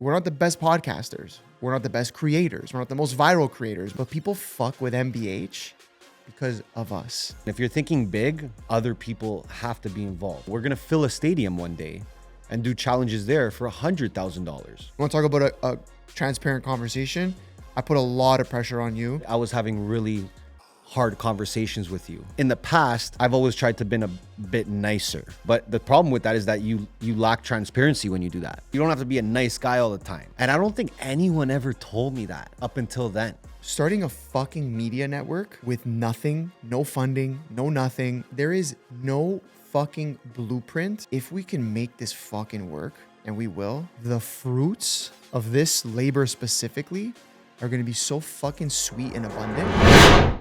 we're not the best podcasters. We're not the best creators. We're not the most viral creators, but people fuck with MBH because of us. If you're thinking big, other people have to be involved. We're gonna fill a stadium one day and do challenges there for $100,000. Want to talk about a transparent conversation? I put a lot of pressure on you. I was having really hard conversations with you. In the past, I've always tried to been a bit nicer, but the problem with that is that you lack transparency when you do that. You don't have to be a nice guy all the time. And I don't think anyone ever told me that up until then. Starting a fucking media network with nothing, no funding, no nothing. There is no fucking blueprint. If we can make this fucking work, and we will, the fruits of this labor specifically are gonna be so fucking sweet and abundant.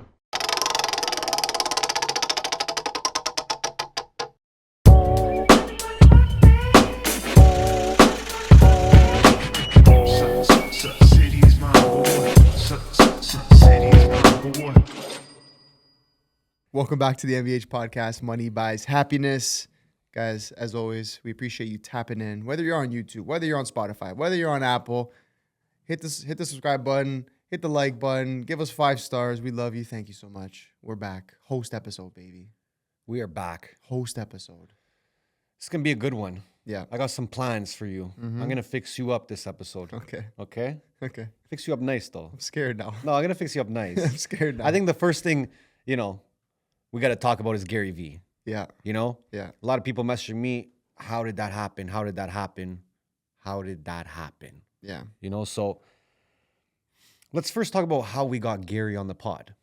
Welcome back to the MVH podcast, Money Buys Happiness. Guys, as always, we appreciate you tapping in. Whether you're on YouTube, whether you're on Spotify, whether you're on Apple, hit the subscribe button, hit the like button, give us 5 stars. We love you. Thank you so much. We're back. Host episode, baby. We are back. Host episode. It's gonna be a good one. Yeah. I got some plans for you. I'm gonna fix you up this episode. Okay. Okay? Okay. Fix you up nice though. I'm scared now. No, I'm gonna fix you up nice. I'm scared now. I think the first thing, we gotta talk about is Gary Vee. Yeah. Yeah. Yeah. A lot of people messaging me, how did that happen? How did that happen? How did that happen? Yeah. So let's first talk about how we got Gary on the pod,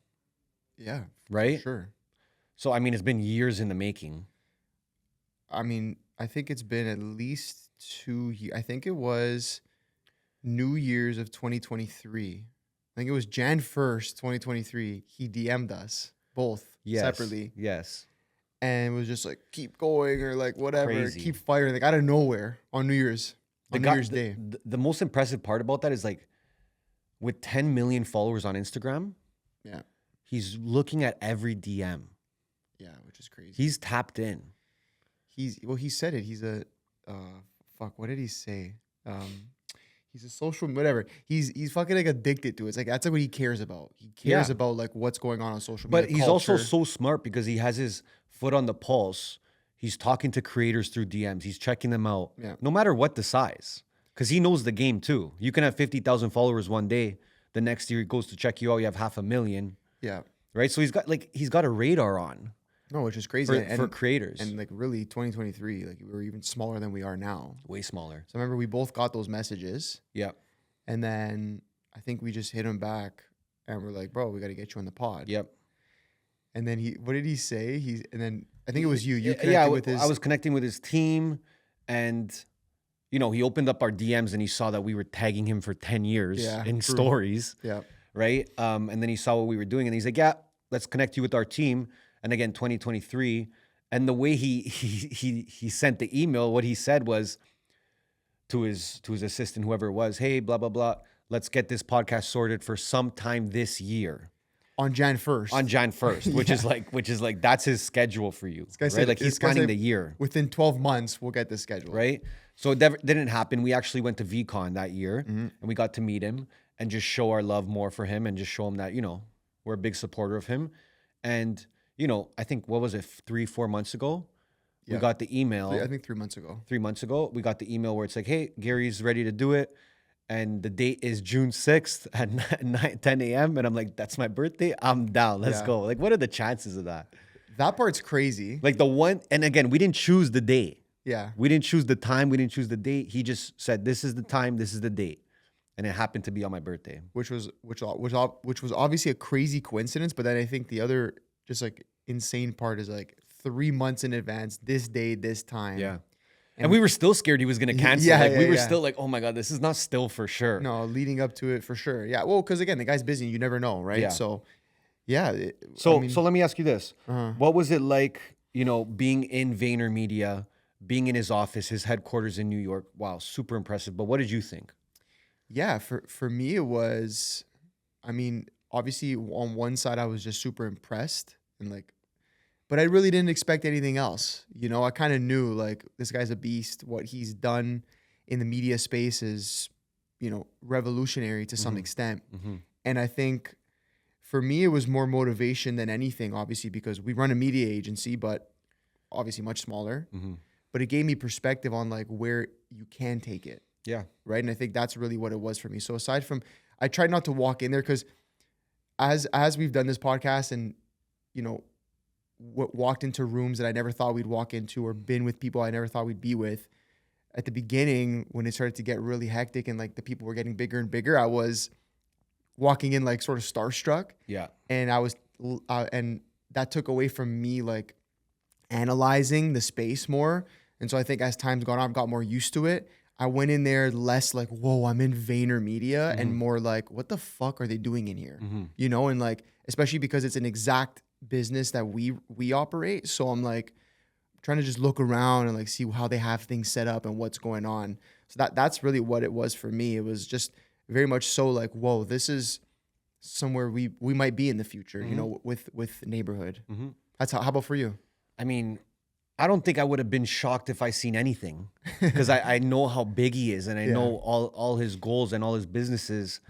Yeah. right? Sure. So, it's been years in the making. I think it's been at least 2 years. I think it was New Year's of 2023. I think it was Jan 1st, 2023. He DM'd us both separately. Yes. And it was just like, keep going or like whatever. Crazy. Keep firing. Like out of nowhere on New Year's. On New Year's Day. The most impressive part about that is like with 10 million followers on Instagram, Yeah. he's looking at every DM. Yeah, which is crazy. He's tapped in. He said it. He's a what did he say? He's a social whatever. He's fucking like addicted to it. It's like that's like what he cares about. He cares about like what's going on social media. But he's culture. also so smart because he has his foot on the pulse. He's talking to creators through DMs. He's checking them out. Yeah. No matter what the size. Because he knows the game too. You can have 50,000 followers one day. The next year he goes to check you out. You have 500,000. Yeah. Right? So he's got a radar on. No, which is crazy. For creators. And like really 2023, like we were even smaller than we are now. Way smaller. So I remember we both got those messages. Yeah. And then I think we just hit him back and we're like, bro, we got to get you on the pod. Yep. And then what did he say? And then I think it was you. You connected yeah, with his. I was connecting with his team and, he opened up our DMs and he saw that we were tagging him for 10 years in stories. Yeah. Right. And then he saw what we were doing and he's like, yeah, let's connect you with our team. And again, 2023. And the way he sent the email, what he said was to his assistant, whoever it was, hey, blah, blah, blah. Let's get this podcast sorted for sometime this year. On Jan 1st. On Jan 1st, which is like that's his schedule for you. This guy right? said, Like he's planning the year. Within 12 months, we'll get this schedule. Right. So it didn't happen. We actually went to VCon that year and we got to meet him and just show our love more for him and just show him that, we're a big supporter of him. And, I think, what was it, 3-4 months ago? Yeah. We got the email. I think 3 months ago. 3 months ago, we got the email where it's like, hey, Gary's ready to do it. And the date is June 6th at 10 a.m. And I'm like, that's my birthday. I'm down. Let's go. Like, what are the chances of that? That part's crazy. Like and again, we didn't choose the date. Yeah. We didn't choose the time. We didn't choose the date. He just said, this is the time. This is the date. And it happened to be on my birthday. Which was obviously a crazy coincidence. But then I think the other just like insane part is like 3 months in advance, this day, this time. Yeah. And we were still scared he was going to cancel. Yeah, we were still like, oh my God, this is not still for sure. No, leading up to it for sure. Yeah. Well, because again, the guy's busy. You never know, right? Yeah. So, yeah. So let me ask you this. What was it like, being in VaynerMedia, being in his office, his headquarters in New York? Wow, super impressive. But what did you think? Yeah, for me, it was, obviously on one side, I was just super impressed and like, but I really didn't expect anything else. I kind of knew like this guy's a beast. What he's done in the media space is revolutionary to some extent. Mm-hmm. And I think for me, it was more motivation than anything, obviously, because we run a media agency, but obviously much smaller. Mm-hmm. But it gave me perspective on like where you can take it. Yeah. Right. And I think that's really what it was for me. So aside from, I tried not to walk in there because as we've done this podcast and, walked into rooms that I never thought we'd walk into or been with people I never thought we'd be with. At the beginning, when it started to get really hectic and like the people were getting bigger and bigger, I was walking in like sort of starstruck. Yeah. And and that took away from me like analyzing the space more. And so I think as time's gone on, I've got more used to it. I went in there less like, whoa, I'm in VaynerMedia, and more like, what the fuck are they doing in here? And like, especially because it's an exact business that we operate. So I'm like trying to just look around and like see how they have things set up and what's going on. So that's really what it was for me. It was just very much so like, whoa, this is somewhere we might be in the future, with neighborhood. That's how about for you? I mean, I don't think I would have been shocked if I seen anything, because I know how big he is, and I know all his goals and all his businesses.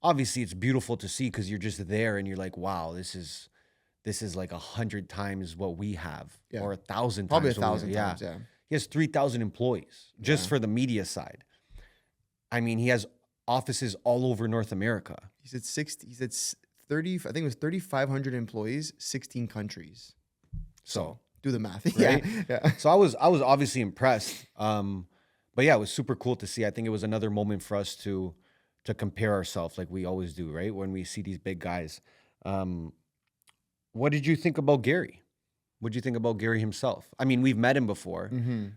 Obviously, it's beautiful to see because you're just there and you're like, wow, this is like 100 times what we have, or 1,000 times. Probably 1,000 times. Yeah. He has 3,000 employees just for the media side. I mean, he has offices all over North America. He said 60. He said 30. I think it was 3,500 employees, 16 countries. So do the math. Right? Yeah. So I was obviously impressed. But yeah, it was super cool to see. I think it was another moment for us to compare ourselves like we always do, right? When we see these big guys. What did you think about Gary? What did you think about Gary himself? I mean, we've met him before,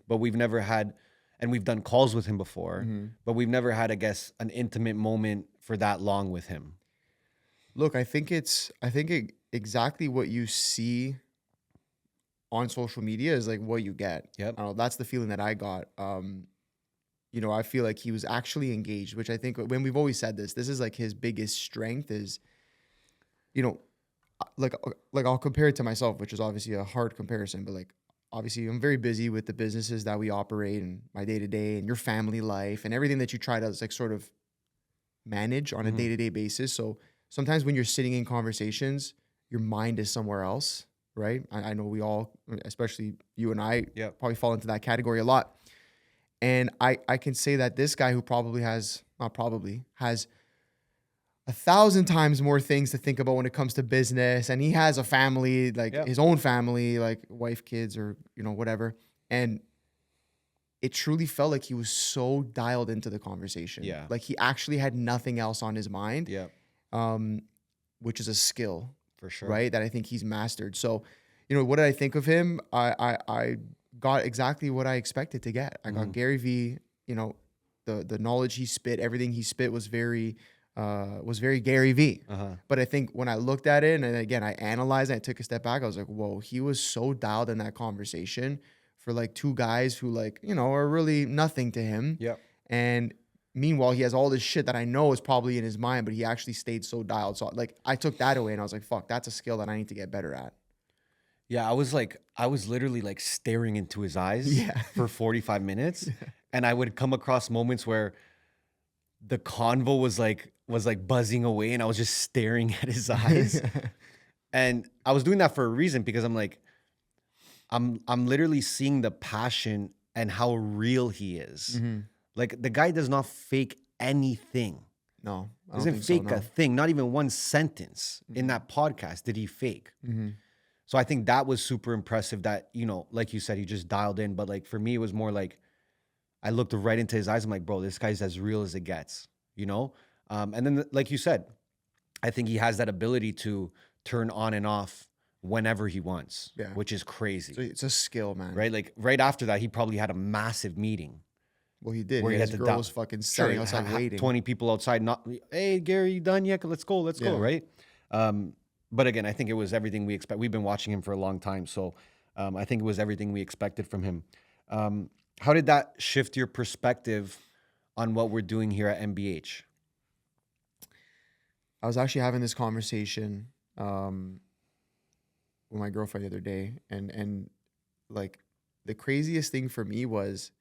but we've never had, and we've done calls with him before, but we've never had, I guess, an intimate moment for that long with him. Look, I think exactly what you see on social media is like what you get. Yep. I don't know, that's the feeling that I got. I feel like he was actually engaged, which I think when we've always said this is like his biggest strength is, like I'll compare it to myself, which is obviously a hard comparison, but like obviously I'm very busy with the businesses that we operate and my day to day and your family life and everything that you try to like sort of manage on a day to day basis. So sometimes when you're sitting in conversations, your mind is somewhere else, right? I know we all, especially you and I, probably fall into that category a lot. And I can say that this guy who has 1,000 times more things to think about when it comes to business. And he has a family, like his own family, like wife, kids, or, whatever. And it truly felt like he was so dialed into the conversation. Yeah. Like he actually had nothing else on his mind. Yeah. Which is a skill. For sure. Right. That I think he's mastered. So, what did I think of him? I got exactly what I expected to get. I got Gary Vee, the knowledge he spit, everything he spit was very Gary Vee. But I think when I looked at it and again, I analyzed it, I took a step back, I was like, whoa, he was so dialed in that conversation for like two guys who like, are really nothing to him. Yep. And meanwhile, he has all this shit that I know is probably in his mind, but he actually stayed so dialed. So like I took that away and I was like, fuck, that's a skill that I need to get better at. Yeah, I was literally like staring into his eyes for 45 minutes. And I would come across moments where the convo was like buzzing away and I was just staring at his eyes. And I was doing that for a reason, because I'm like, I'm literally seeing the passion and how real he is. Like the guy does not fake anything. No, I doesn't fake a thing. Not even one sentence in that podcast did he fake. So I think that was super impressive that, like you said, he just dialed in. But like for me, it was more like I looked right into his eyes. I'm like, bro, this guy's as real as it gets, And then, like you said, I think he has that ability to turn on and off whenever he wants, which is crazy. So it's a skill, man. Right? Like right after that, he probably had a massive meeting. Well, he did. Where he had his the girl was fucking standing outside waiting. 20 people outside. Not, hey, Gary, you done yet? Let's go, right? But again, I think it was everything we expect. We've been watching him for a long time, so I think it was everything we expected from him. How did that shift your perspective on what we're doing here at MBH? I was actually having this conversation with my girlfriend the other day, and like the craziest thing for me was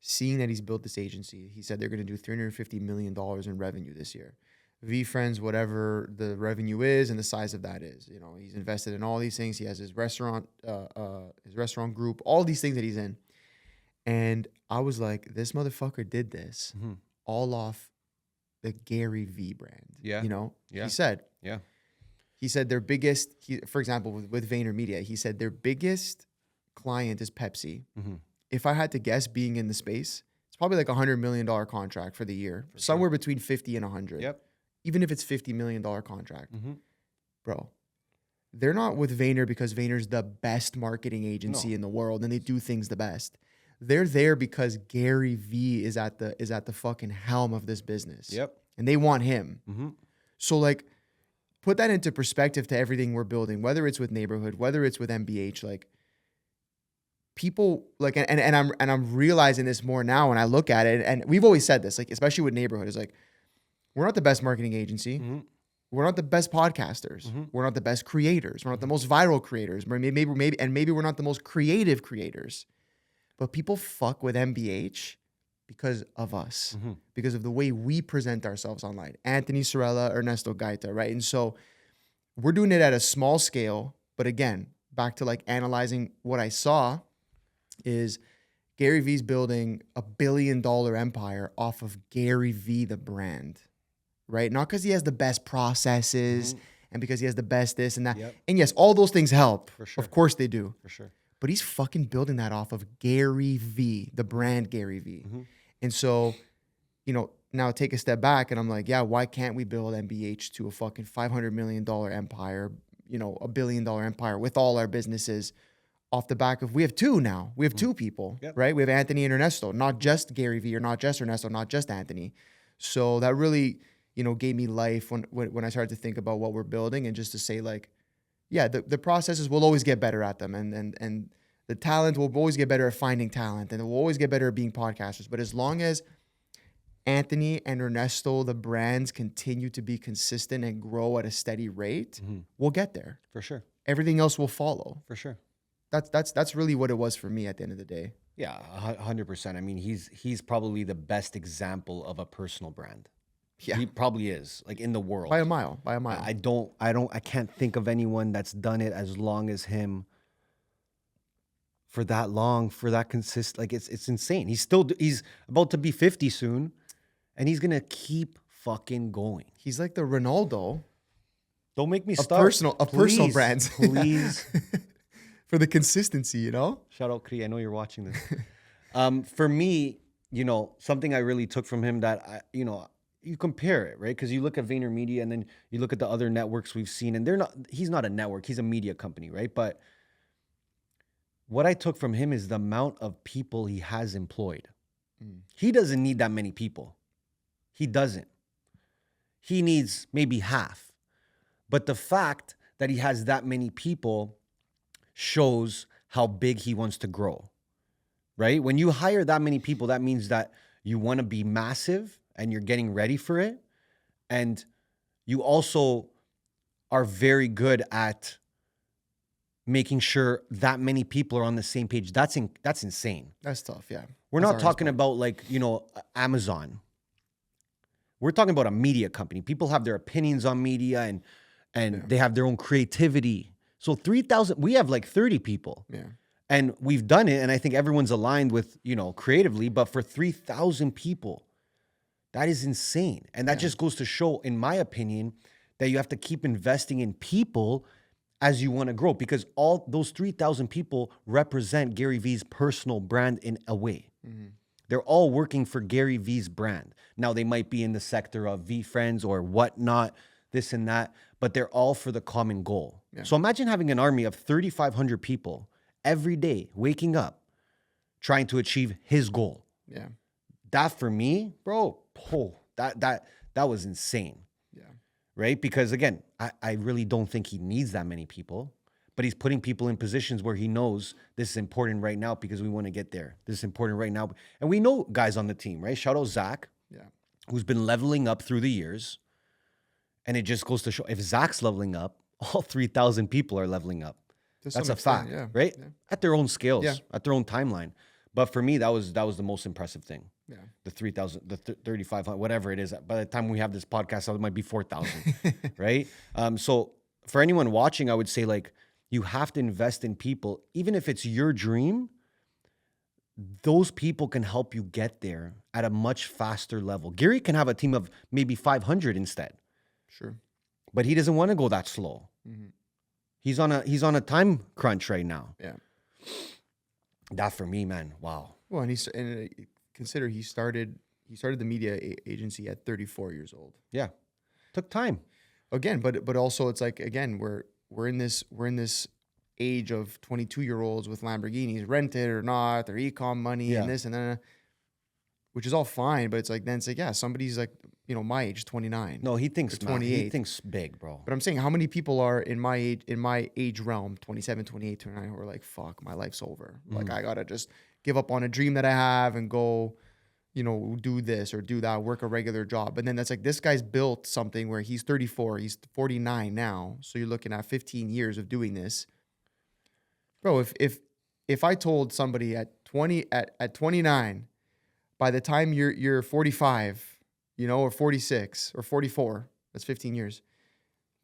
seeing that he's built this agency, he said they're going to do $350 million in revenue this year. VeeFriends, whatever the revenue is and the size of that is, you know, he's invested in all these things. He has his restaurant group, all these things that he's in. And I was like, this motherfucker did this all off the Gary Vee brand. Yeah. You know, Yeah. he said their biggest, for example, with VaynerMedia, he said their biggest client is Pepsi. If I had to guess, being in the space, it's probably like $100 million contract for the year, somewhere between 50 and 100. Yep. Even if it's $50 million contract, bro, they're not with Vayner because Vayner's the best marketing agency in the world and they do things the best. They're there because Gary Vee is at the fucking helm of this business. Yep. And they want him. So like, put that into perspective to everything we're building, whether it's with Neighborhood, whether it's with MBH, like people like, and I'm realizing this more now when I look at it. And we've always said this, like, especially with Neighborhood, is like, we're not the best marketing agency. We're not the best podcasters. We're not the best creators. We're not the most viral creators. Maybe we're not the most creative creators. But people fuck with MBH because of us, because of the way we present ourselves online. Anthony Sorella, Ernesto Gaita, right? And so we're doing it at a small scale. But again, back to like analyzing what I saw is Gary Vee's building $1 billion empire off of Gary Vee, the brand, right? Not because he has the best processes and because he has the best this and that. Yep. And yes, all those things help. For sure. Of course they do. For sure. But he's fucking building that off of Gary Vee, the brand Gary Vee. And so, you know, now take a step back and I'm like, yeah, why can't we build MBH to a fucking $500 million empire, you know, $1 billion empire with all our businesses off the back of, we have two now. We have two people, right? We have Anthony and Ernesto, not just Gary Vee or not just Ernesto, not just Anthony. So that really, you know, gave me life when I started to think about what we're building and just to say like, yeah, the processes will always get better at them and the talent will always get better at finding talent and we'll always get better at being podcasters. But as long as Anthony and Ernesto, the brands, continue to be consistent and grow at a steady rate, we'll get there. For sure. Everything else will follow. For sure. That's really what it was for me at the end of the day. Yeah, 100%. I mean, he's probably the best example of a personal brand. Yeah. He probably is, like, in the world. By a mile. I can't think of anyone that's done it as long as him for that long, for that consistent. Like, it's insane. He's about to be 50 soon, and he's going to keep fucking going. He's like the Ronaldo. Don't make me start. Personal brands. Please. For the consistency, you know? Shout out, Kree. I know you're watching this. For me, you know, something I really took from him that, you compare it, right? Because you look at VaynerMedia and then you look at the other networks we've seen, and he's not a network, he's a media company, right? But what I took from him is the amount of people he has employed. He doesn't need that many people. He doesn't. He needs maybe half. But the fact that he has that many people shows how big he wants to grow, right? When you hire that many people, that means that you want to be massive and you're getting ready for it. And you also are very good at making sure that many people are on the same page. That's insane. That's tough, yeah. We're not talking about like, Amazon. We're talking about a media company. People have their opinions on media and they have their own creativity. So 3,000, we have like 30 people. Yeah. And we've done it, and I think everyone's aligned with, creatively, but for 3,000 people, that is insane. And that just goes to show, in my opinion, that you have to keep investing in people as you want to grow, because all those 3,000 people represent Gary Vee's personal brand in a way. They're all working for Gary Vee's brand. Now, they might be in the sector of VeeFriends or whatnot, this and that, but they're all for the common goal. Yeah. So imagine having an army of 3,500 people every day waking up, trying to achieve his goal. Yeah. That for me, bro, that was insane. Yeah. Right? Because again, I really don't think he needs that many people, but he's putting people in positions where he knows this is important right now because we want to get there. This is important right now. And we know guys on the team, right? Shout out Zach, who's been leveling up through the years. And it just goes to show, if Zach's leveling up, all 3,000 people are leveling up. That's a fact, right? Yeah. At their own scales, at their own timeline. But for me, that was the most impressive thing. Yeah. The 3,000, the 3,500, whatever it is. By the time we have this podcast, it might be 4,000, right? So for anyone watching, I would say like you have to invest in people, even if it's your dream. Those people can help you get there at a much faster level. Gary can have a team of maybe 500 instead. Sure. But he doesn't want to go that slow. Mm-hmm. He's on a time crunch right now. Yeah. That for me, man. Wow. Well, and consider he started the media agency at 34 years old. Yeah. Took time. Again, but also it's like, again, we're in this age of 22-year-olds with Lamborghinis, rented or not, their e-com money and this and then, which is all fine. But it's like, then it's like, yeah, somebody's like, my age, 29. No, he thinks 28. He thinks big, bro. But I'm saying, how many people are in my age realm, 27, 28, 29, who are like, fuck, my life's over. Like, I gotta just give up on a dream that I have and go, do this or do that, work a regular job. But then that's like, this guy's built something where he's 34, he's 49 now. So you're looking at 15 years of doing this. Bro, if I told somebody at 29, by the time you're 45, or 46 or 44, that's 15 years,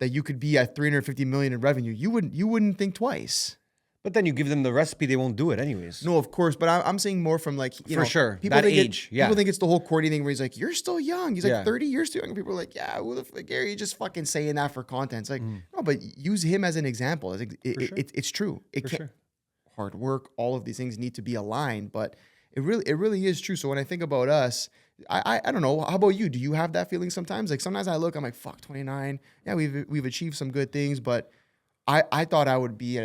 that you could be at 350 million in revenue, you wouldn't think twice. But then you give them the recipe, they won't do it anyways. No, of course, but I'm saying more from like, for sure, people that age. People think it's the whole Courtney thing where he's like, you're still young. He's like 30 years too young. People are like, yeah, who the fuck, Gary, you're just fucking saying that for content. It's like, no, but use him as an example. It's like, it's true. Hard work, all of these things need to be aligned, but it really is true. So when I think about us, I don't know. How about you? Do you have that feeling sometimes? Like sometimes I look, I'm like, fuck, 29. Yeah, we've achieved some good things, but I thought I would be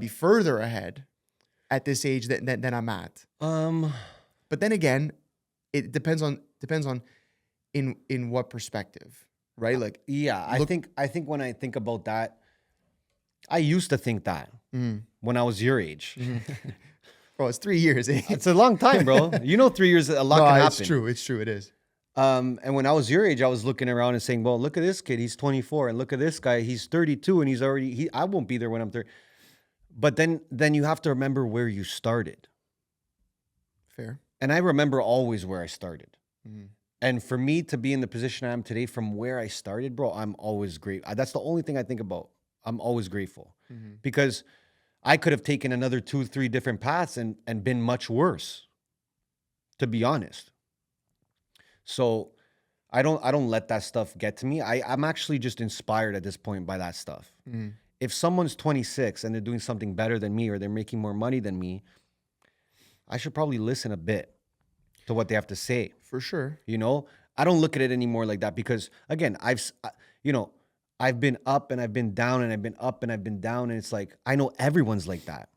further ahead at this age than I'm at. But then again, it depends on in what perspective, right? Like, yeah, I think when I think about that, I used to think that when I was your age. Bro, it's 3 years. Eh? It's a long time, bro. 3 years, a lot can happen. It's true. It is. And when I was your age, I was looking around and saying, well, look at this kid. He's 24. And look at this guy. He's 32 and I won't be there when I'm 30. But then you have to remember where you started. Fair. And I remember always where I started. And for me to be in the position I am today from where I started, bro, I'm always grateful. That's the only thing I think about. I'm always grateful because I could have taken another 2-3 different paths and been much worse, to be honest. So I don't let that stuff get to me. I'm actually just inspired at this point by that stuff. If someone's 26 and they're doing something better than me or they're making more money than me, I should probably listen a bit to what they have to say. For sure. I don't look at it anymore like that because, again, I've been up and I've been down and I've been up and I've been down. And it's like, I know everyone's like that.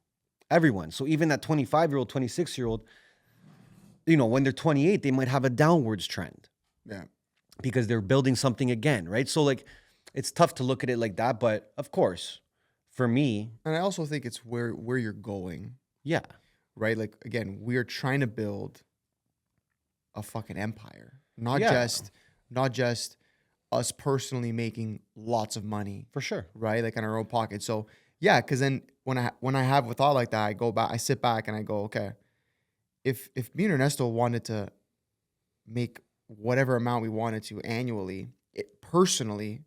Everyone. So even that 25-year-old, 26-year-old, when they're 28, they might have a downwards trend. Yeah. Because they're building something again, right? So like, it's tough to look at it like that. But of course, for me. And I also think it's where you're going. Yeah. Right? Like, again, we're trying to build a fucking empire. Not just us personally making lots of money. For sure. Right? Like in our own pocket. So yeah, because then when I have a thought like that, I sit back and I go, okay, if me and Ernesto wanted to make whatever amount we wanted to annually, personally,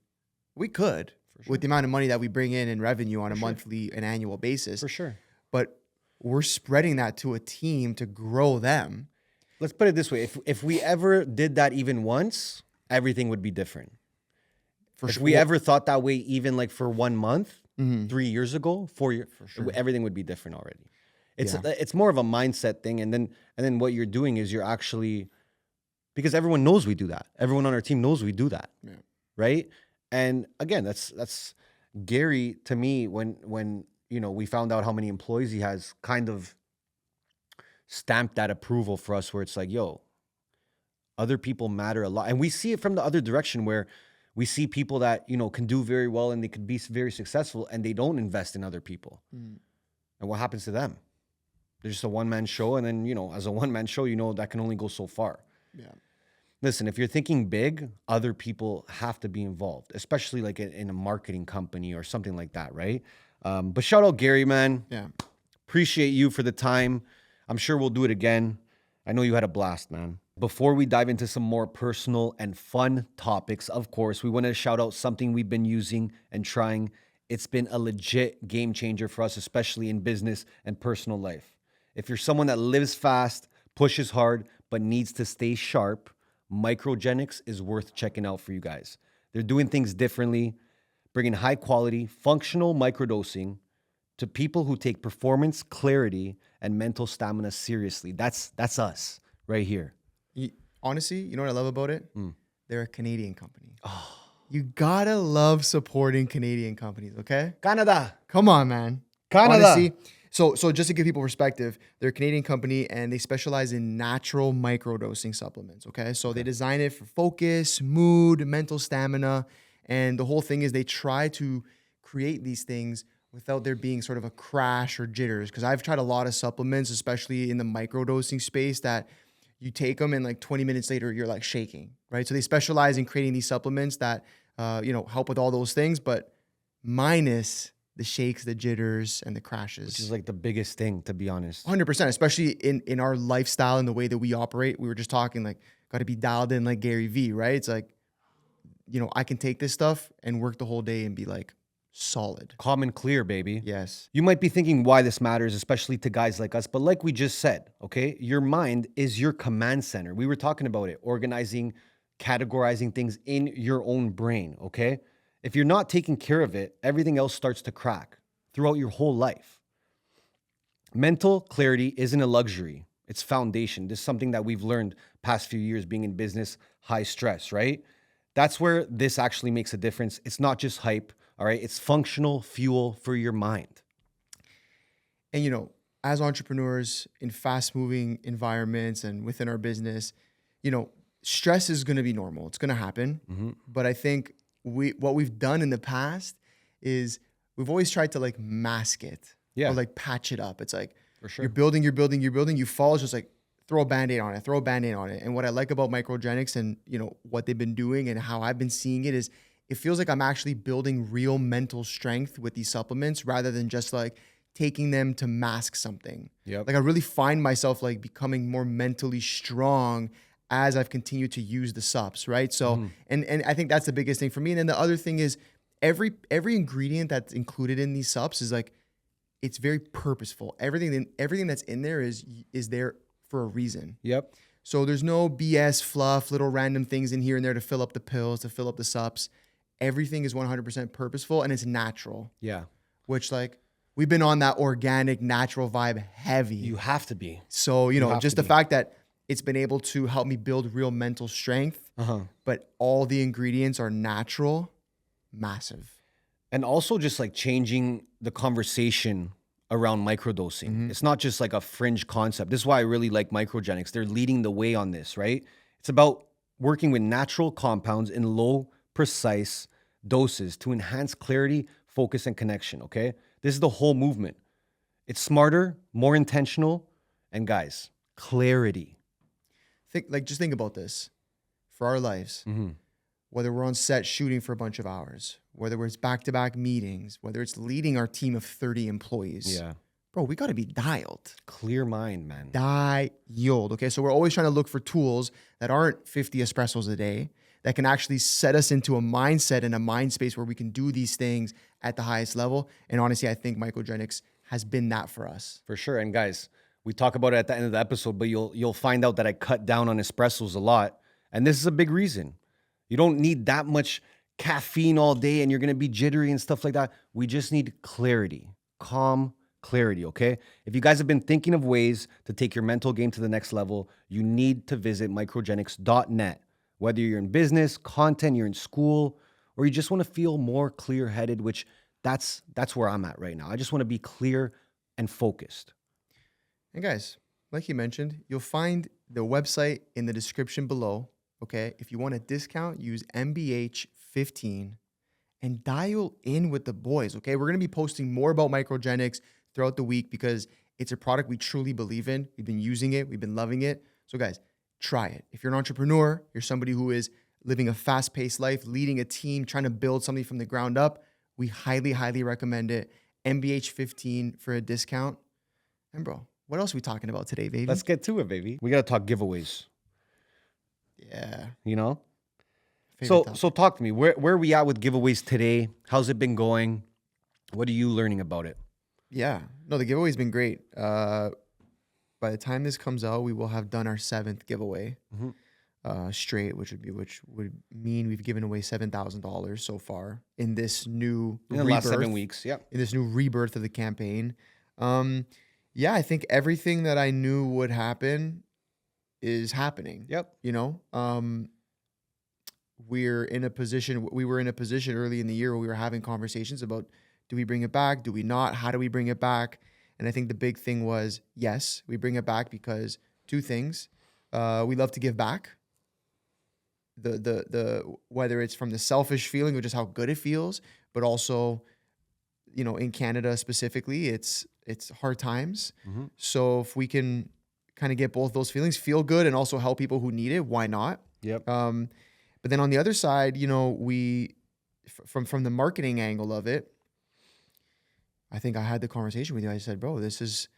we could with the amount of money that we bring in revenue on a monthly and annual basis. For sure. But we're spreading that to a team to grow them. Let's put it this way. If we ever did that even once, everything would be different. If we ever thought that way, even like for 1 month, 3 years ago, 4 years, everything would be different already. It's more of a mindset thing. And then what you're doing is you're actually, because everyone knows we do that. Everyone on our team knows we do that. Yeah. Right. And again, that's Gary to me, when we found out how many employees he has, kind of stamped that approval for us where it's like, yo, other people matter a lot. And we see it from the other direction where we see people that, can do very well and they could be very successful and they don't invest in other people. And what happens to them? They're just a one-man show. And then, as a one-man show, that can only go so far. Yeah. Listen, if you're thinking big, other people have to be involved, especially like in a marketing company or something like that, right? But shout out Gary, man. Yeah. Appreciate you for the time. I'm sure we'll do it again. I know you had a blast, man. Before we dive into some more personal and fun topics, of course, we want to shout out something we've been using and trying. It's been a legit game changer for us, especially in business and personal life. If you're someone that lives fast, pushes hard, but needs to stay sharp, Microgenics is worth checking out for you guys. They're doing things differently, bringing high quality, functional microdosing to people who take performance, clarity, and mental stamina seriously. That's us right here. Honestly, you know what I love about it? They're a Canadian company. Oh. You gotta love supporting Canadian companies, okay? Canada. Come on, man. Canada. Honestly, so just to give people perspective, they're a Canadian company and they specialize in natural microdosing supplements, okay? So they design it for focus, mood, mental stamina, and the whole thing is they try to create these things without there being sort of a crash or jitters. Because I've tried a lot of supplements, especially in the microdosing space, that you take them and like 20 minutes later, you're like shaking, right? So they specialize in creating these supplements that, help with all those things, but minus the shakes, the jitters, and the crashes. Which is like the biggest thing, to be honest. 100%, especially in our lifestyle and the way that we operate. We were just talking like, got to be dialed in like Gary Vee, right? It's like, I can take this stuff and work the whole day and be like solid. Calm and clear, baby. Yes. You might be thinking why this matters, especially to guys like us. But like we just said, okay, your mind is your command center. We were talking about it, organizing, categorizing things in your own brain, okay? If you're not taking care of it, everything else starts to crack throughout your whole life. Mental clarity isn't a luxury. It's foundation. This is something that we've learned past few years being in business, high stress, right? That's where this actually makes a difference. It's not just hype, all right? It's functional fuel for your mind. And, as entrepreneurs in fast-moving environments and within our business, stress is going to be normal. It's going to happen. Mm-hmm. But I think what we've done in the past is we've always tried to like mask it or like patch it up. It's like for sure. You're building, you fall, it's just like throw a Band-Aid on it. And what I like about Microgenics and, what they've been doing and how I've been seeing it is it feels like I'm actually building real mental strength with these supplements rather than just like taking them to mask something. Yep. Like I really find myself like becoming more mentally strong as I've continued to use the subs, right? So, and I think that's the biggest thing for me. And then the other thing is every ingredient that's included in these subs is like, it's very purposeful. Everything that's in there is there for a reason. Yep. So there's no BS fluff, little random things in here and there to fill up the pills, to fill up the subs. Everything is 100% purposeful and it's natural. Yeah. Which like, we've been on that organic, natural vibe heavy. You have to be. So, just the fact that it's been able to help me build real mental strength, but all the ingredients are natural, massive. And also just like changing the conversation around microdosing. Mm-hmm. It's not just like a fringe concept. This is why I really like Microgenics. They're leading the way on this, right? It's about working with natural compounds in low, precise doses to enhance clarity, focus, and connection, okay? This is the whole movement. It's smarter, more intentional, and guys, clarity. Just think about this. For our lives, whether we're on set shooting for a bunch of hours, whether it's back-to-back meetings, whether it's leading our team of 30 employees. Yeah. Bro, we got to be dialed. Clear mind, man. Dialed, okay? So we're always trying to look for tools that aren't 50 espressos a day, that can actually set us into a mindset and a mind space where we can do these things at the highest level. And honestly, I think Microgenics has been that for us. For sure. And guys, we talk about it at the end of the episode, but you'll find out that I cut down on espressos a lot. And this is a big reason. You don't need that much caffeine all day and you're going to be jittery and stuff like that. We just need clarity, calm clarity, okay? If you guys have been thinking of ways to take your mental game to the next level, you need to visit microgenics.net. Whether you're in business, content, you're in school, or you just want to feel more clear-headed, which that's where I'm at right now. I just want to be clear and focused. And guys, like you mentioned, you'll find the website in the description below, okay? If you want a discount, use MBH15 and dial in with the boys, okay? We're going to be posting more about Microgenics throughout the week because it's a product we truly believe in. We've been using it. We've been loving it. So guys, try it. If you're an entrepreneur, you're somebody who is living a fast-paced life, leading a team, trying to build something from the ground up, we highly, highly recommend it. MBH15 for a discount. And bro, What else are we talking about today, baby? Let's get to it, baby. We got to talk giveaways, Yeah. you know? Favorite So talk to me. Where are we at with giveaways today? How's it been going? What are you learning about it? Yeah. No, the giveaway's been great. By the time this comes out, we will have done our 7th giveaway straight, which would mean we've given away $7,000 so far in this new In the last 7 weeks. Yeah. in this new rebirth of the campaign. Yeah, I think everything that I knew would happen is happening. Yep. You know, we were in a position early in the year where we were having conversations about, do we bring it back? Do we not? How do we bring it back? And I think the big thing was, yes, we bring it back because 2 things. We love to give back. The whether it's from the selfish feeling of just how good it feels, but also, you know, in Canada specifically, it's hard times. So if we can kind of get both those feelings, feel good and also help people who need it, why not? Yep. But then on the other side, you know, from the marketing angle of it, I think I had the conversation with you. I said, bro, this is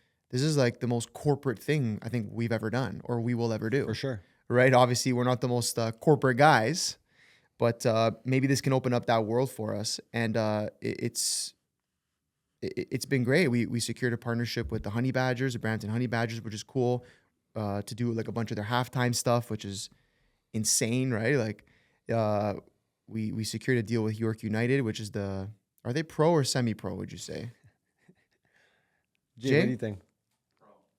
like the most corporate thing I think we've ever done or we will ever do. For sure. Right? Obviously, we're not the most corporate guys, but maybe this can open up that world for us. And it's been great. We secured a partnership with the Honey Badgers, the Brampton Honey Badgers, which is cool, to do like a bunch of their halftime stuff, which is insane, right? Like we secured a deal with York United, which is are they pro or semi-pro, would you say? Jay, what do you think?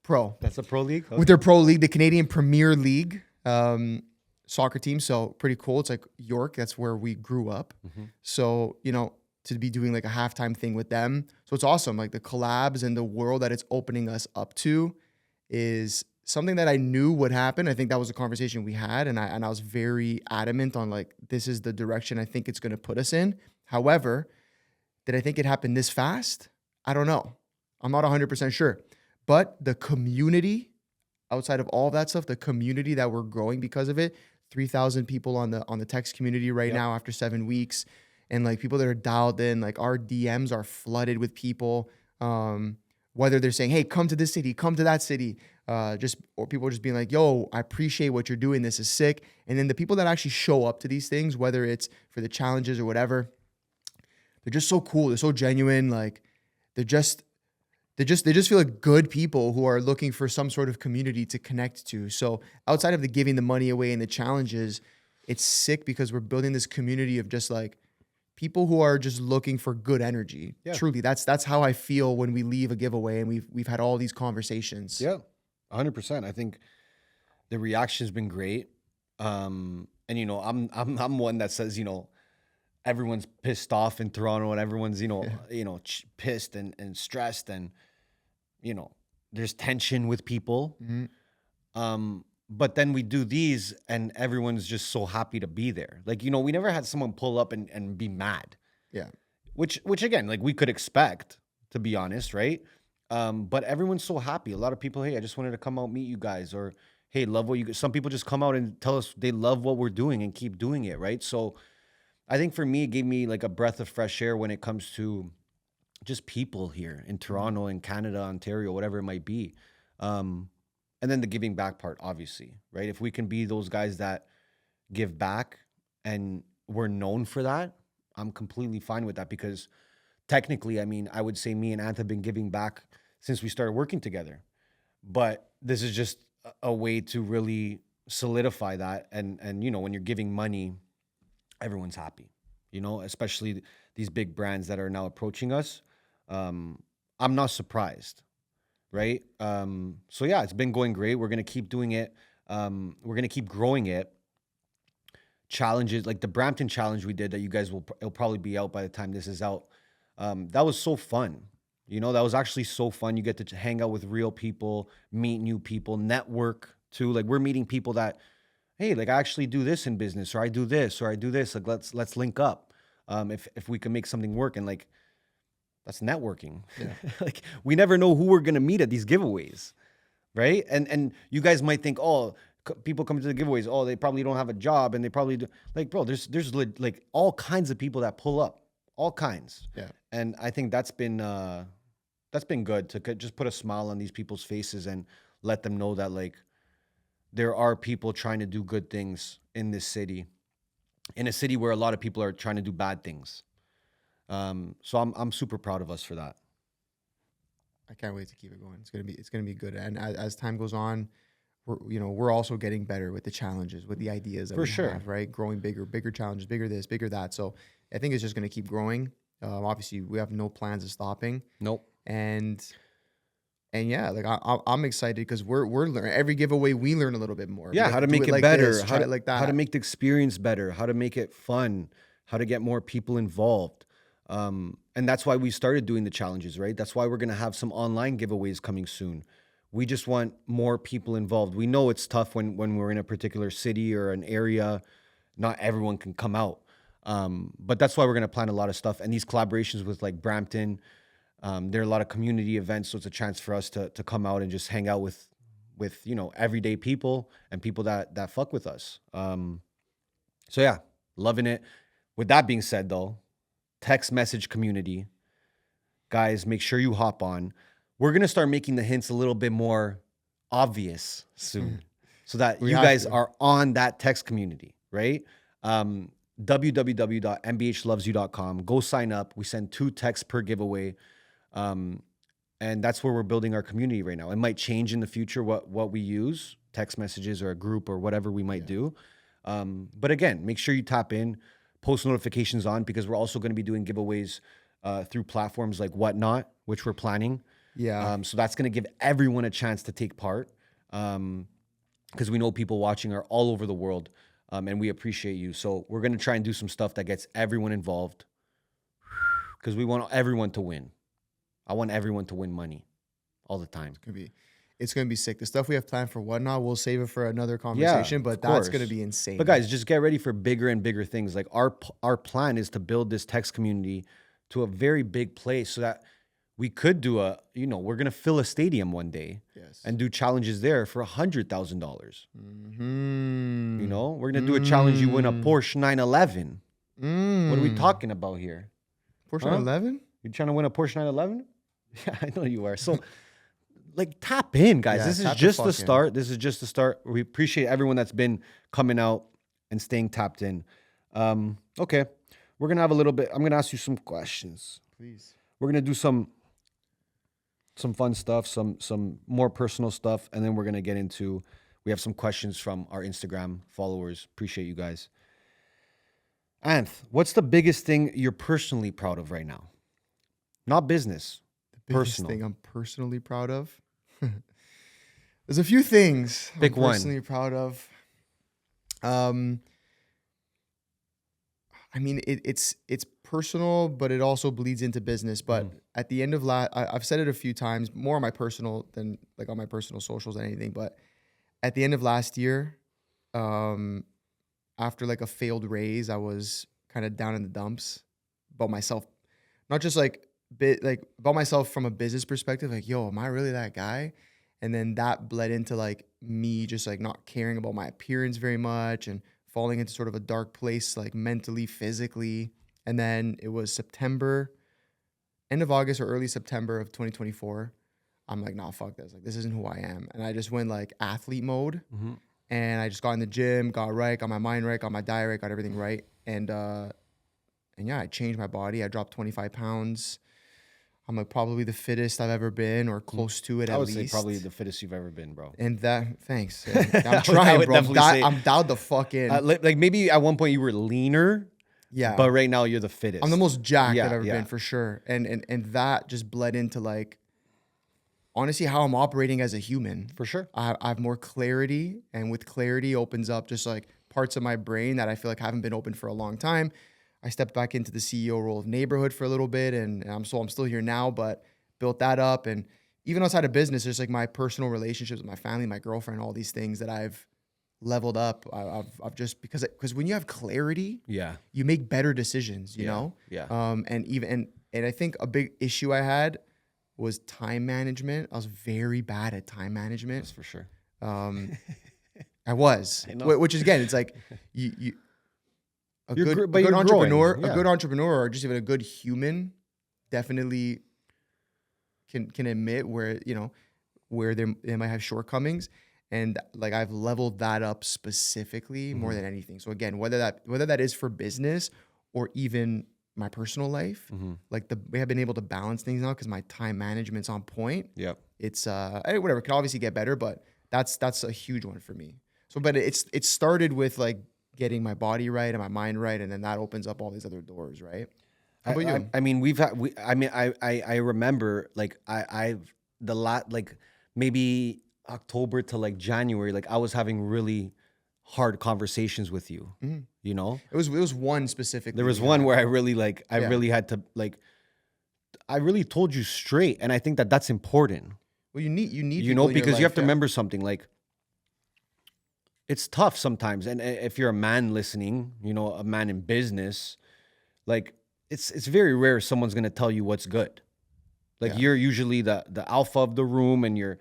Pro. That's a pro league? Okay. With their pro league, the Canadian Premier League soccer team. So pretty cool. It's like York. That's where we grew up. So, you know, to be doing like a halftime thing with them. So it's awesome. Like the collabs and the world that it's opening us up to is something that I knew would happen. I think that was a conversation we had. And I was very adamant on like, this is the direction I think it's going to put us in. However, did I think it happened this fast? I don't know. I'm not 100% sure. But the community, outside of all of that stuff, the community that we're growing because of it, 3,000 people on the text community right now after 7 weeks, and like people that are dialed in, like our DMs are flooded with people, whether they're saying, hey, come to this city, come to that city, or people just being like, yo, I appreciate what you're doing. This is sick. And then the people that actually show up to these things, whether it's for the challenges or whatever, they're just so cool. They're so genuine. Like they just feel like good people who are looking for some sort of community to connect to. So outside of the giving the money away and the challenges, it's sick because we're building this community of just like people who are just looking for good energy. Yeah. Truly, that's how I feel when we leave a giveaway and we've had all these conversations. Yeah, 100%. I think the reaction's been great. And you know, I'm one that says, you know, everyone's pissed off in Toronto and everyone's, pissed and stressed and, you know, there's tension with people. But then we do these and everyone's just so happy to be there. Like, you know, we never had someone pull up and be mad. Yeah. Which again, like we could expect, to be honest, right? But everyone's so happy. A lot of people, hey, I just wanted to come out, meet you guys, or hey, love what you, some people just come out and tell us they love what we're doing and keep doing it, right? So I think for me, it gave me like a breath of fresh air when it comes to just people here in Toronto, in Canada, Ontario, whatever it might be. And then the giving back part, obviously, right? If we can be those guys that give back and we're known for that, I'm completely fine with that because technically, I mean, I would say me and Ant have been giving back since we started working together. But this is just a way to really solidify that. And you know, when you're giving money, everyone's happy, you know, especially these big brands that are now approaching us. I'm not surprised, right? So yeah, it's been going great. We're going to keep doing it. We're going to keep growing it. Challenges, like the Brampton challenge we did that you guys it'll probably be out by the time this is out. That was so fun. You know, that was actually so fun. You get to hang out with real people, meet new people, network too. Like we're meeting people that, hey, like I actually do this in business, or I do this, or I do this. Like let's link up. If we can make something work, and like that's networking. Yeah. Like we never know who we're gonna meet at these giveaways, right? And you guys might think, oh, people coming to the giveaways, oh, they probably don't have a job, and they probably do. Like, bro, there's like all kinds of people that pull up, all kinds. Yeah. And I think that's been that's been good to just put a smile on these people's faces and let them know that like there are people trying to do good things in this city, in a city where a lot of people are trying to do bad things. So I'm super proud of us for that. I can't wait to keep it going. It's gonna be good. And as time goes on, we're also getting better with the challenges, with the ideas that For we sure. have, right? Growing bigger challenges, bigger this, bigger that. So I think it's just gonna keep growing. Obviously, we have no plans of stopping. Nope. And yeah, like I'm excited because we're learning every giveaway. We learn a little bit more. Yeah, Like, how to do make it like better, this, try it like that. how to make the experience better, how to make it fun, how to get more people involved. And that's why we started doing the challenges, right? That's why we're going to have some online giveaways coming soon. We just want more people involved. We know it's tough when we're in a particular city or an area, not everyone can come out. But that's why we're going to plan a lot of stuff. And these collaborations with like Brampton, there are a lot of community events. So it's a chance for us to come out and just hang out with, everyday people and people that fuck with us. So yeah, loving it. With that being said though, text message community, guys, make sure you hop on. We're going to start making the hints a little bit more obvious soon so that you guys are on that text community, right? www.mbhlovesyou.com. Go sign up. We send 2 texts per giveaway. And that's where we're building our community right now. It might change in the future what we use, text messages or a group or whatever we might do. But again, make sure you tap in, post notifications on, because we're also going to be doing giveaways through platforms like Whatnot, which we're planning. Yeah. So that's going to give everyone a chance to take part, because we know people watching are all over the world, and we appreciate you. So we're going to try and do some stuff that gets everyone involved, because we want everyone to win. I want everyone to win money all the time. It's gonna be sick. The stuff we have planned for Whatnot, we'll save it for another conversation, but that's gonna be insane. But guys, just get ready for bigger and bigger things. Like our plan is to build this text community to a very big place so that we could do we're gonna fill a stadium one day, and do challenges there for $100,000. We're gonna do a challenge. You win a Porsche 911. What are we talking about here? Porsche 911? You trying to win a Porsche 911? Yeah, I know you are. So. Like, tap in, guys. Yeah, this is just the start. This is just the start. We appreciate everyone that's been coming out and staying tapped in. Okay. We're going to have a little bit. I'm going to ask you some questions. Please. We're going to do some fun stuff, some more personal stuff, and then we're going to get into, we have some questions from our Instagram followers. Appreciate you guys. Anth, what's the biggest thing you're personally proud of right now? Not business. The biggest thing I'm personally proud of? There's a few things Pick I'm one. personally proud of. I mean, it's personal, but it also bleeds into business. But at the end of I've said it a few times, more on my personal than like on my personal socials and anything. But at the end of last year, after like a failed raise, I was kind of down in the dumps about myself, not just like about myself from a business perspective, like, yo, am I really that guy? And then that bled into like me just like not caring about my appearance very much and falling into sort of a dark place, like mentally, physically. And then it was September, end of August or early September of 2024. I'm like, nah, fuck this. Like, this isn't who I am. And I just went like athlete mode. And I just got in the gym, got right, got my mind right, got my diet right, got everything right. And yeah, I changed my body. I dropped 25 pounds. I'm like probably the fittest I've ever been, or close to it at least. I would say probably the fittest you've ever been, bro. And thanks. I'm trying, bro. I'm dialed the fuck in. Like maybe at one point you were leaner. Yeah. But right now you're the fittest. I'm the most jacked I've ever been, for sure. And that just bled into like, honestly, how I'm operating as a human. For sure. I have more clarity, and with clarity opens up just like parts of my brain that I feel like haven't been open for a long time. I stepped back into the CEO role of Neighborhood for a little bit, and I'm still here now, but built that up. And even outside of business, there's like my personal relationships with my family, my girlfriend, all these things that I've leveled up. I've just because when you have clarity, you make better decisions, you know? Yeah. And I think a big issue I had was time management. I was very bad at time management. That's for sure. I was, which is, again, it's like a good entrepreneur, growing. a good entrepreneur, or just even a good human, definitely can admit where, you know, where they might have shortcomings. And like I've leveled that up specifically more than anything. So again, whether that is for business or even my personal life, like we have been able to balance things now because my time management's on point. Yep. It's whatever, it can obviously get better, but that's a huge one for me. So, but it started with like getting my body right and my mind right, and then that opens up all these other doors, right? How about you? I mean, I remember like like maybe October to like January, like I was having really hard conversations with you, you know? It was one specifically. There was one where I really like, really had to like, I really told you straight. And I think that that's important. Well, you need, you know, because you have to remember something like, it's tough sometimes. And if you're a man listening, you know, a man in business, like it's very rare someone's going to tell you what's good. Like you're usually the alpha of the room, and you're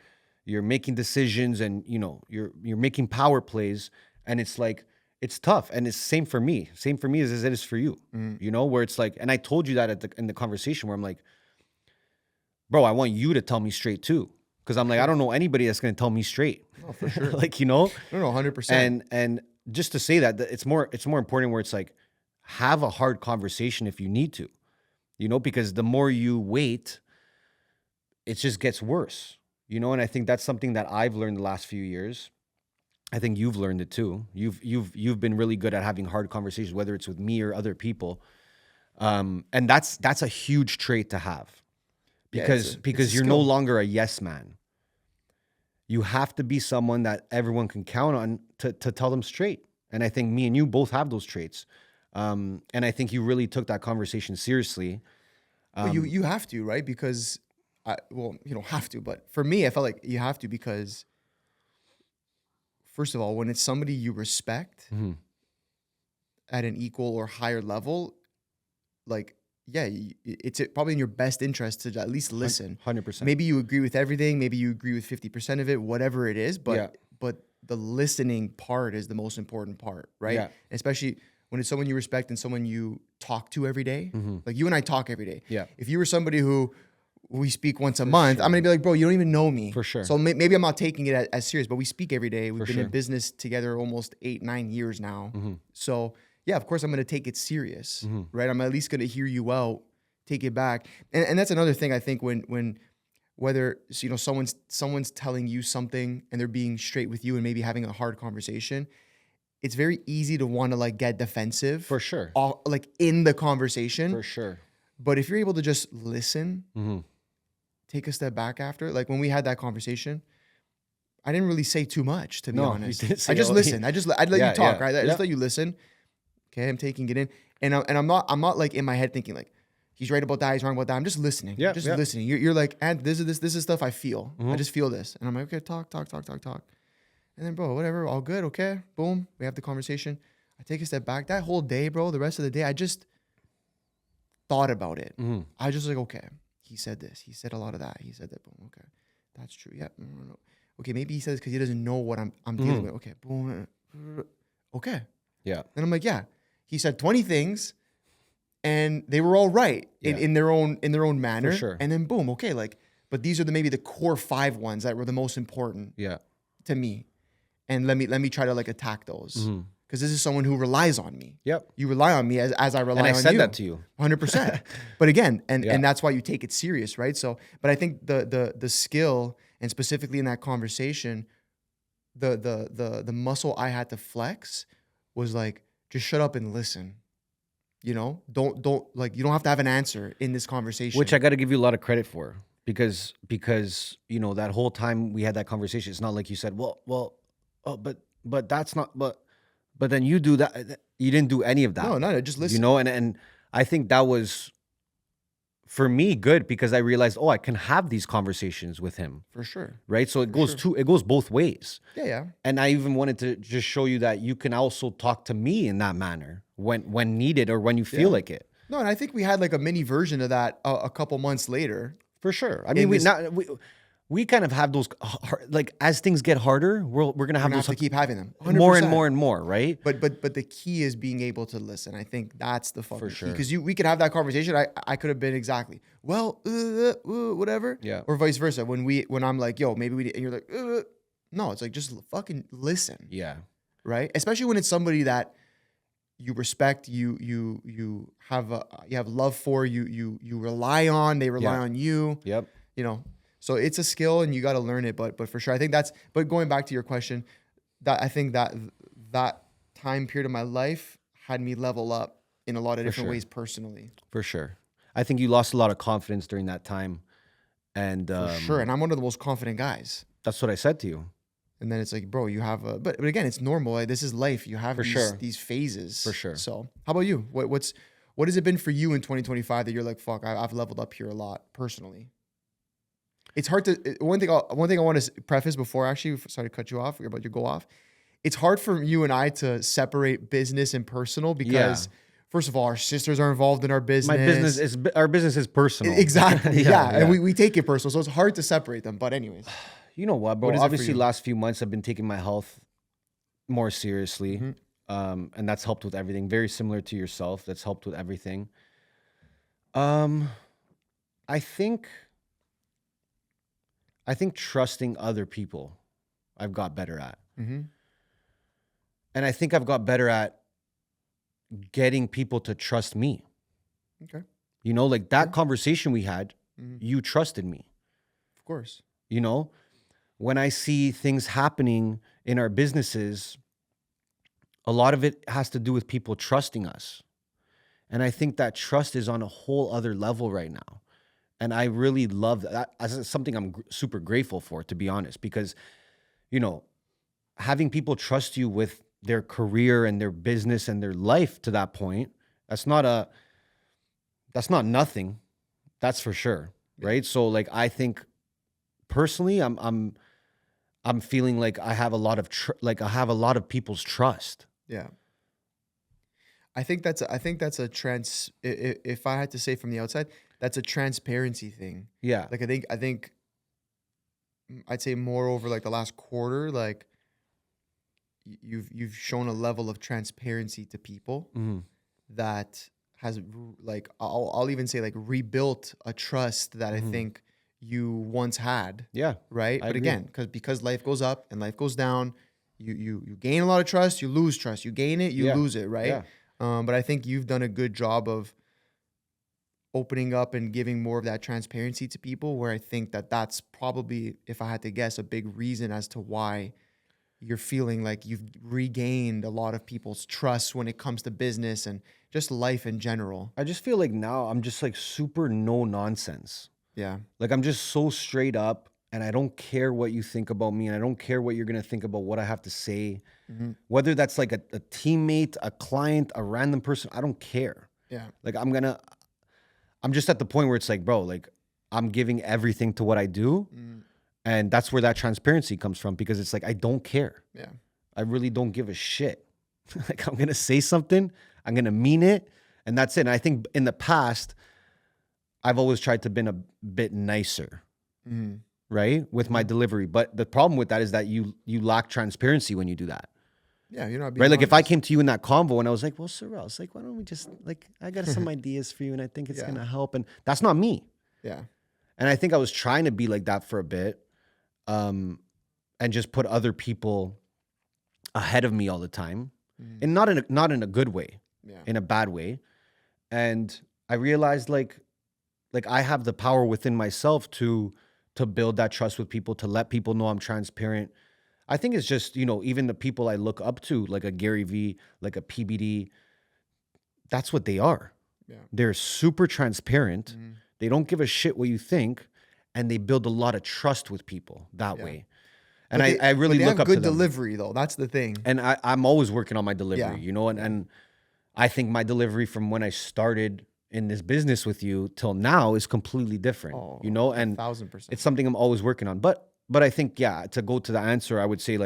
making decisions, and you know, you're making power plays, and it's like, it's tough. And it's same for me as it is for you, you know, where it's like, and I told you that in the conversation where I'm like, bro, I want you to tell me straight too. Cause I'm like, I don't know anybody that's going to tell me straight. Oh, for sure. Like, you know, no, 100%. And just to say that it's more important where it's like, have a hard conversation if you need to, you know, because the more you wait, it just gets worse, you know? And I think that's something that I've learned the last few years. I think you've learned it too. You've been really good at having hard conversations, whether it's with me or other people. And that's a huge trait to have, because you're no longer a yes man. You have to be someone that everyone can count on to tell them straight. And I think me and you both have those traits. And I think you really took that conversation seriously. Well, you have to, right? Because you don't have to, but for me, I felt like you have to, because first of all, when it's somebody you respect at an equal or higher level, like, yeah, it's probably in your best interest to at least listen. 100%. Maybe you agree with everything. Maybe you agree with 50% of it, whatever it is. But the listening part is the most important part, right? Yeah. Especially when it's someone you respect and someone you talk to every day. Like you and I talk every day. Yeah. If you were somebody who we speak once a month, I'm going to be like, bro, you don't even know me. For sure. So maybe I'm not taking it as serious, but we speak every day. We've been sure. in business together almost 8-9 years now. So yeah, of course I'm going to take it serious, right? I'm at least going to hear you out, take it back. And that's another thing I think when whether, you know, someone's telling you something and they're being straight with you and maybe having a hard conversation, it's very easy to want to like get defensive. For sure. Like in the conversation. For sure. But if you're able to just listen, take a step back after, like when we had that conversation, I didn't really say too much, to be honest. I just listened. I'd let you talk, right? I just let you listen. Okay, I'm taking it in. And I'm not like in my head thinking like, he's right about that, he's wrong about that. I'm just listening. Listening. You're like, and this is stuff I feel. I just feel this. And I'm like, okay, talk. And then, bro, whatever, all good, okay. Boom, we have the conversation. I take a step back. That whole day, bro, the rest of the day, I just thought about it. I just like, okay, he said this. He said a lot of that. He said that. Boom, okay. That's true. Yeah. No. Okay, maybe he says because he doesn't know what I'm dealing with. Okay, boom. Okay. Yeah. And I'm like, yeah. He said 20 things and they were all right in their own manner. For sure. And then boom, okay, like, but these are maybe the core 5 ones that were the most important to me. And let me try to like attack those. Because this is someone who relies on me. Yep. You rely on me as I rely on you. And I said that to you. 100%. But again, and that's why you take it serious, right? So, but I think the skill, and specifically in that conversation, the muscle I had to flex was like, just shut up and listen. You know, don't like, you don't have to have an answer in this conversation. Which I got to give you a lot of credit for, because you know, that whole time we had that conversation, it's not like you said, but that's not, but then you do that. You didn't do any of that. No, just listen. You know, and I think that was, for me, good, because I realized, I can have these conversations with him. For sure. Right? So it goes both ways. Yeah. And I even wanted to just show you that you can also talk to me in that manner when needed, or when you feel like it. No, and I think we had like a mini version of that a couple months later. For sure. I mean, we kind of have those, like, as things get harder, we're going to have those to keep having them 100%. more and more and more, right? But the key is being able to listen. I think that's the fucking sure. key. Because we could have that conversation. I could have been exactly, well, whatever. Yeah. Or vice versa. When I'm like, yo, maybe and you're like, no, it's like, just fucking listen. Yeah. Right? Especially when it's somebody that you respect, you have love for, you rely on, they rely on you. Yep. You know, so it's a skill and you got to learn it. But for sure, I think but going back to your question, that I think that time period of my life had me level up in a lot of different ways personally. For sure. I think you lost a lot of confidence during that time. And for sure. And I'm one of the most confident guys. That's what I said to you. And then it's like, bro, you have but again, it's normal. Like, this is life. You have these phases. For sure. So how about you? What has it been for you in 2025 that you're like, fuck, I've leveled up here a lot personally? It's hard to, one thing I want to preface before actually, sorry to cut you off, you're about to go off. It's hard for you and I to separate business and personal because first of all, our sisters are involved in our business. Our business is personal. Exactly. Yeah. And we take it personal. So it's hard to separate them. But anyways. You know what, bro? Obviously, last few months I've been taking my health more seriously. Mm-hmm. And that's helped with everything. Very similar to yourself. That's helped with everything. I think trusting other people I've got better at. Mm-hmm. And I think I've got better at getting people to trust me. Okay. You know, like that conversation we had, you trusted me. Of course. You know, when I see things happening in our businesses, a lot of it has to do with people trusting us. And I think that trust is on a whole other level right now. And I really love that. That's something I'm super grateful for, to be honest, because, you know, having people trust you with their career and their business and their life to that point, that's not nothing. That's for sure. Right. So like, I think personally, I'm feeling like I have a lot of people's trust. Yeah. I think that's if I had to say from the outside, that's a transparency thing. Yeah. Like I think I'd say more over like the last quarter, like you've shown a level of transparency to people that has like, I'll even say like rebuilt a trust that I think you once had. Yeah. Right. But again, because life goes up and life goes down, you gain a lot of trust, you lose trust, you gain it, you lose it. Right. Yeah. But I think you've done a good job of opening up and giving more of that transparency to people, where I think that's probably, if I had to guess, a big reason as to why you're feeling like you've regained a lot of people's trust when it comes to business and just life in general. I just feel like now I'm just like super no nonsense. Yeah. Like I'm just so straight up, and I don't care what you think about me, and I don't care what you're going to think about what I have to say. Mm-hmm. Whether that's like a teammate, a client, a random person, I don't care. Yeah. Like I'm just at the point where it's like, bro, like I'm giving everything to what I do. And that's where that transparency comes from, because it's like, I don't care. Yeah. I really don't give a shit. Like I'm going to say something, I'm going to mean it, and that's it. And I think in the past, I've always tried to been a bit nicer, right? With my delivery. But the problem with that is that you lack transparency when you do that. Yeah, you're not being right. Like honest. if I came to you in that convo and I was like, well, Sorrel, it's like, why don't we just like, I got some ideas for you and I think it's going to help. And that's not me. Yeah. And I think I was trying to be like that for a bit, and just put other people ahead of me all the time, and not in a good way, in a bad way. And I realized like I have the power within myself to build that trust with people, to let people know I'm transparent. I think it's just, you know, even the people I look up to, like a Gary Vee, like a PBD, that's what they are. Yeah. They're super transparent. They don't give a shit what you think, and they build a lot of trust with people that way. And I really look up to them. Good delivery though. That's the thing. And I'm always working on my delivery, you know, and I think my delivery from when I started in this business with you till now is completely different, you know, and 1000%. it's something I'm always working on. But I think, to go to the answer, I would say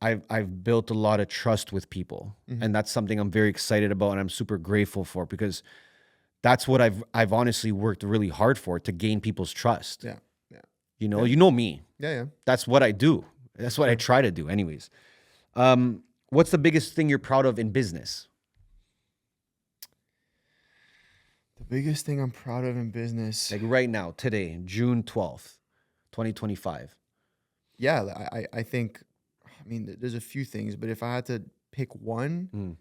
I've built a lot of trust with people, and that's something I'm very excited about and I'm super grateful for, because that's what I've honestly worked really hard for, to gain people's trust. Yeah. You know me. Yeah. That's what I do. That's what I try to do anyways. What's the biggest thing you're proud of in business? The biggest thing I'm proud of in business. Like right now, today, June 12th, 2025. Yeah, I think, I mean, there's a few things, but if I had to pick one,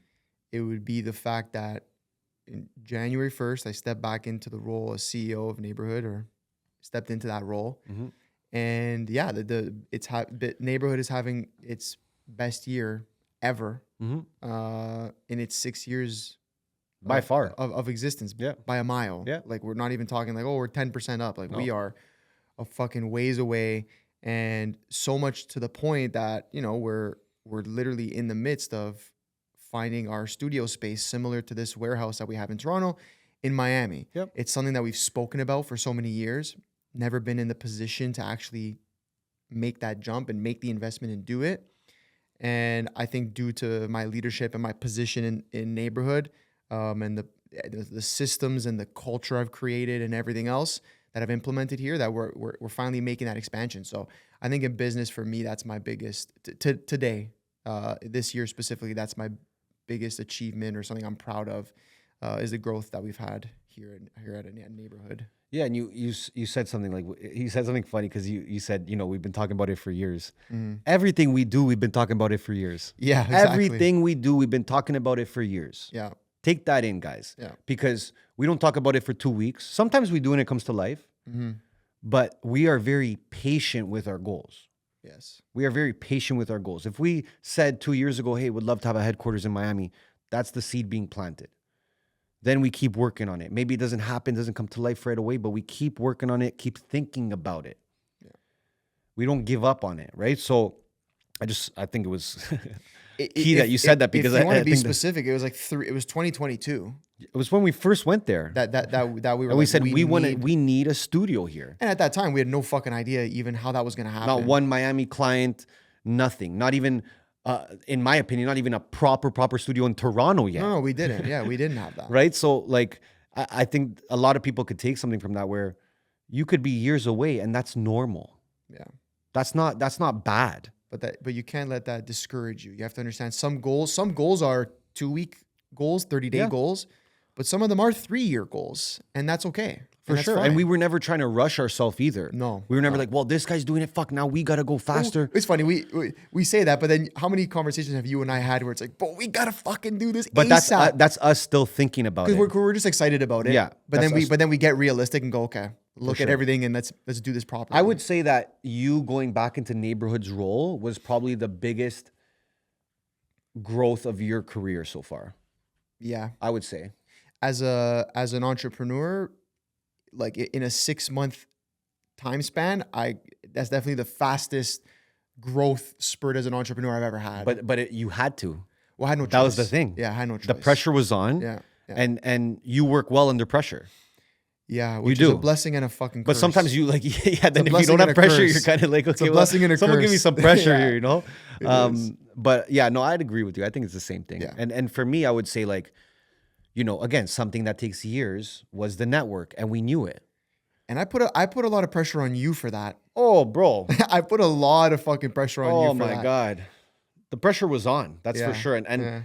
it would be the fact that in January 1st, I stepped back into the role as CEO of Neighborhood, or stepped into that role. And yeah, Neighborhood is having its best year ever in its 6 years by far of existence, Yeah. by a mile. Yeah. Like, we're not even talking like, oh, we're 10% up. Like, No. we are a fucking ways away, and so much to the point that, you know, we're literally in the midst of finding our studio space similar to this warehouse that we have in Toronto, in Miami. Yep. It's something that we've spoken about for so many years, never been in the position to actually make that jump and make the investment and do it. And I think due to my leadership and my position in Neighborhood, and the systems and the culture I've created and everything else that I've implemented here, that we're finally making that expansion. So I think in business, for me, that's my biggest today, this year specifically, that's my biggest achievement, or something I'm proud of, is the growth that we've had here at a Neighborhood. Yeah, and you said something like, he said something funny, because you said, you know, we've been talking about it for years. Everything we do, we've been talking about it for years. Yeah, exactly. Everything we do, we've been talking about it for years. Yeah. Take that in, guys. Yeah. Because we don't talk about it for 2 weeks. Sometimes we do when it comes to life, but we are very patient with our goals. Yes. We are very patient with our goals. If we said 2 years ago, hey, we'd love to have a headquarters in Miami, that's the seed being planted. Then we keep working on it. Maybe it doesn't happen, doesn't come to life right away, but we keep working on it, keep thinking about it. Yeah. We don't give up on it, right? So I think it was key that you said that, because if you want to be think specific, it was like it was 2022 it was when we first went there that we were. and we like, said we need a studio here. And at that time, we had no fucking idea even how that was going to happen. Not one Miami client, nothing. Not even, in my opinion, not even a proper studio in Toronto yet. No, we didn't. Yeah, we didn't have that. Right? So like, I think a lot of people could take something from that, where you could be years away and that's normal. Yeah. That's not bad. But you can't let that discourage you. You have to understand some goals are 2-week goals, 30-day goals, but some of them are 3-year goals, and that's okay. For sure. And we were never trying to rush ourselves either. No. We were never like, well, this guy's doing it. Fuck, now we got to go faster. It's funny. We say that, but then how many conversations have you and I had where it's like, but we got to fucking do this But ASAP. that's us still thinking about it. Because we're just excited about it. Yeah. But then we get realistic and go, okay, look at everything and let's do this properly. I would say that you going back into Neighborhood's role was probably the biggest growth of your career so far. Yeah. I would say. As an entrepreneur, like in a 6-month time span, that's definitely the fastest growth spurt as an entrepreneur I've ever had. But you had to. Well, I had no choice. That was the thing. Yeah, I had no choice. The pressure was on. Yeah. And you work well under pressure. Yeah, which you is do. a blessing and a fucking curse. But sometimes you like, then if you blessing don't have and a pressure, curse. you're kind of like, okay, It's a blessing and a someone give me curse. some pressure Yeah. here, you know? It is. But yeah, no, I'd agree with you. I think it's the same thing. Yeah. And for me, I would say, like, you know, again, something that takes years was the network, and we knew it. And I put a lot of pressure on you for that. Oh, bro. I put a lot of fucking pressure on you for that. Oh my God. The pressure was on. That's for sure. And yeah.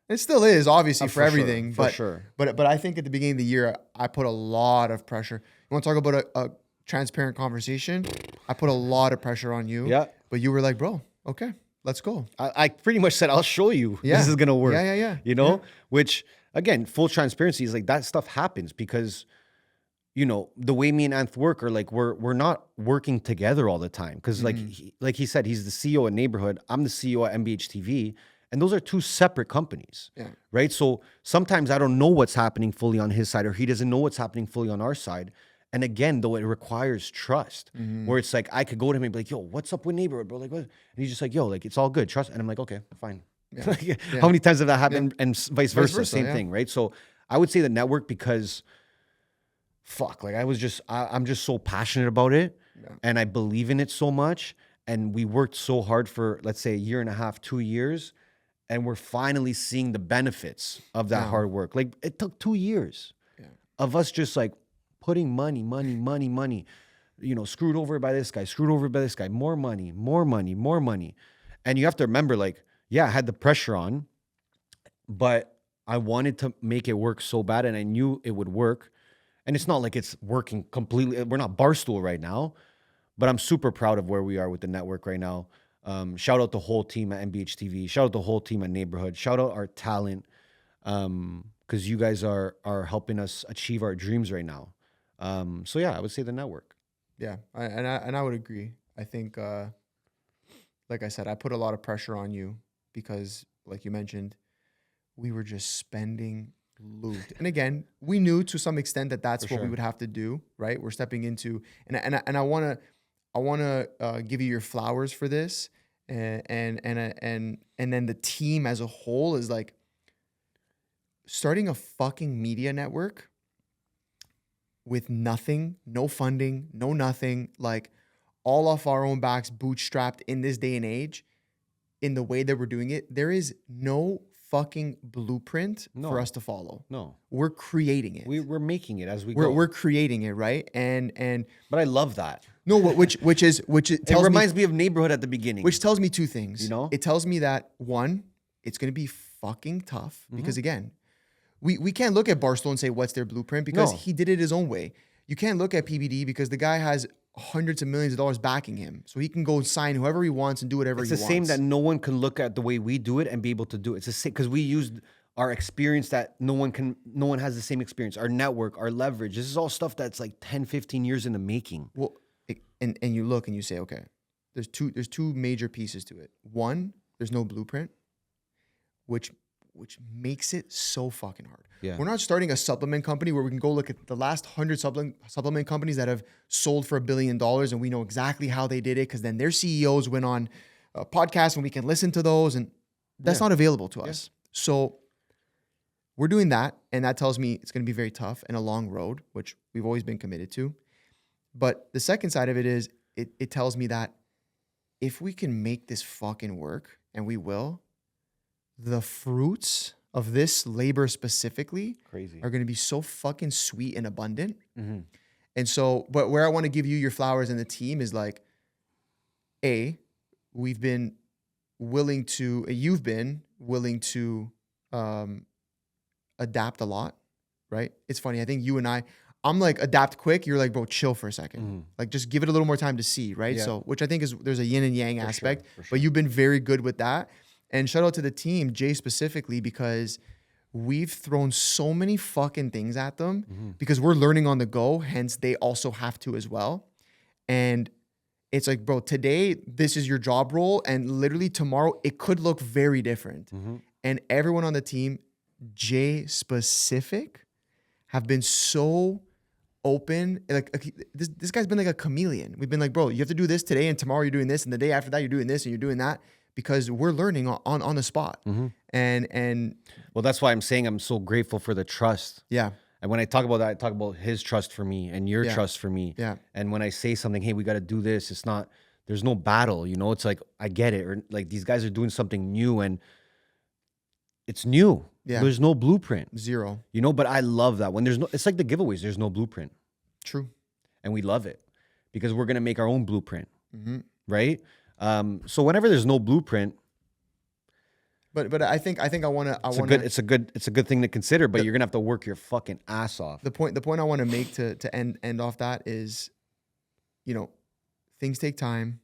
It still is, obviously, for sure, everything. for but, sure. But I think at the beginning of the year, I put a lot of pressure. You want to talk about a transparent conversation? I put a lot of pressure on you. Yeah. But you were like, bro, okay, let's go. I pretty much said, I'll show you Yeah. this is going to work. Yeah. You know, which again, full transparency is like that stuff happens because, you know, the way me and Anth work are like, we're not working together all the time. Cause like he said, he's the CEO at Neighborhood. I'm the CEO at MBH TV. And those are two separate companies, right? So sometimes I don't know what's happening fully on his side, or he doesn't know what's happening fully on our side. And again, though, it requires trust, where it's like I could go to him and be like, yo, what's up with Neighborhood, bro? Like, what? And he's just like, yo, like, it's all good, trust. And I'm like, okay, fine. Yeah. How many times have that happened? Yeah. And vice versa, same yeah. thing, right? So I would say the network, because fuck, like I'm just so passionate about it, and I believe in it so much. And we worked so hard for, let's say, 1.5 to 2 years. And we're finally seeing the benefits of that hard work. Like, it took 2 years. Yeah. of us just like putting money, screwed over by this guy, more money. And you have to remember, like, yeah, I had the pressure on, but I wanted to make it work so bad, and I knew it would work. And it's not like it's working completely. We're not Barstool right now, but I'm super proud of where we are with the network right now. Shout out the whole team at MBH TV. Shout out the whole team at Neighborhood. Shout out our talent, because you guys are helping us achieve our dreams right now. So yeah, I would say the network. Yeah, I would agree. I think, like I said, I put a lot of pressure on you because, like you mentioned, we were just spending loot. And again, we knew to some extent that that's what we would have to do, right? We're stepping into, and I want to give you your flowers for this, and then the team as a whole is like starting a fucking media network with nothing, no funding, no nothing, like all off our own backs, bootstrapped in this day and age, in the way that we're doing it. There is no fucking blueprint for us to follow. No, we're creating it. We're making it as we go. We're creating it, right? But I love that. No, which it reminds me of Neighborhood at the beginning, which tells me two things. You know, it tells me that one, it's going to be fucking tough because again, we can't look at Barstool and say what's their blueprint because he did it his own way. You can't look at PBD because the guy has hundreds of millions of dollars backing him, so he can go sign whoever he wants and do whatever he wants. It's the same that no one can look at the way we do it and be able to do it. It's the same because we used our experience that no one has the same experience. Our network, our leverage. This is all stuff that's like 10, 15 years in the making. Well, and you look and you say, okay, there's two major pieces to it. One, there's no blueprint, which makes it so fucking hard. Yeah. We're not starting a supplement company where we can go look at the last 100 supplement companies that have sold for $1 billion and we know exactly how they did it because then their CEOs went on a podcast and we can listen to those, and that's not available to us. So we're doing that, and that tells me it's going to be very tough and a long road, which we've always been committed to. But the second side of it is it tells me that if we can make this fucking work, and we will, the fruits of this labor specifically are going to be so fucking sweet and abundant. Mm-hmm. And so, but where I want to give you your flowers and the team is like, you've been willing to adapt a lot, right? It's funny. I think you and I'm like adapt quick. You're like, bro, chill for a second. Mm-hmm. Like just give it a little more time to see, right? Yeah. So, which I think there's a yin and yang aspect, but you've been very good with that. And shout out to the team, Jay specifically, because we've thrown so many fucking things at them because we're learning on the go. Hence, they also have to as well. And it's like, bro, today, this is your job role. And literally tomorrow, it could look very different. Mm-hmm. And everyone on the team, Jay specific, have been so open. Like this guy's been like a chameleon. We've been like, bro, you have to do this today, and tomorrow you're doing this, and the day after that, you're doing this, and you're doing that. Because we're learning on the spot. Mm-hmm. And well, that's why I'm saying I'm so grateful for the trust. Yeah. And when I talk about that, I talk about his trust for me and your trust for me. Yeah. And when I say something, hey, we got to do this, there's no battle, you know? It's like, I get it. Or like these guys are doing something new and it's new. Yeah. There's no blueprint. Zero. You know, but I love that. It's like the giveaways, there's no blueprint. True. And we love it because we're going to make our own blueprint. Mm-hmm. Right? So whenever there's no blueprint, but I think I want to. It's a good thing to consider. But you're gonna have to work your fucking ass off. The point I want to make to end off that is, you know, things take time.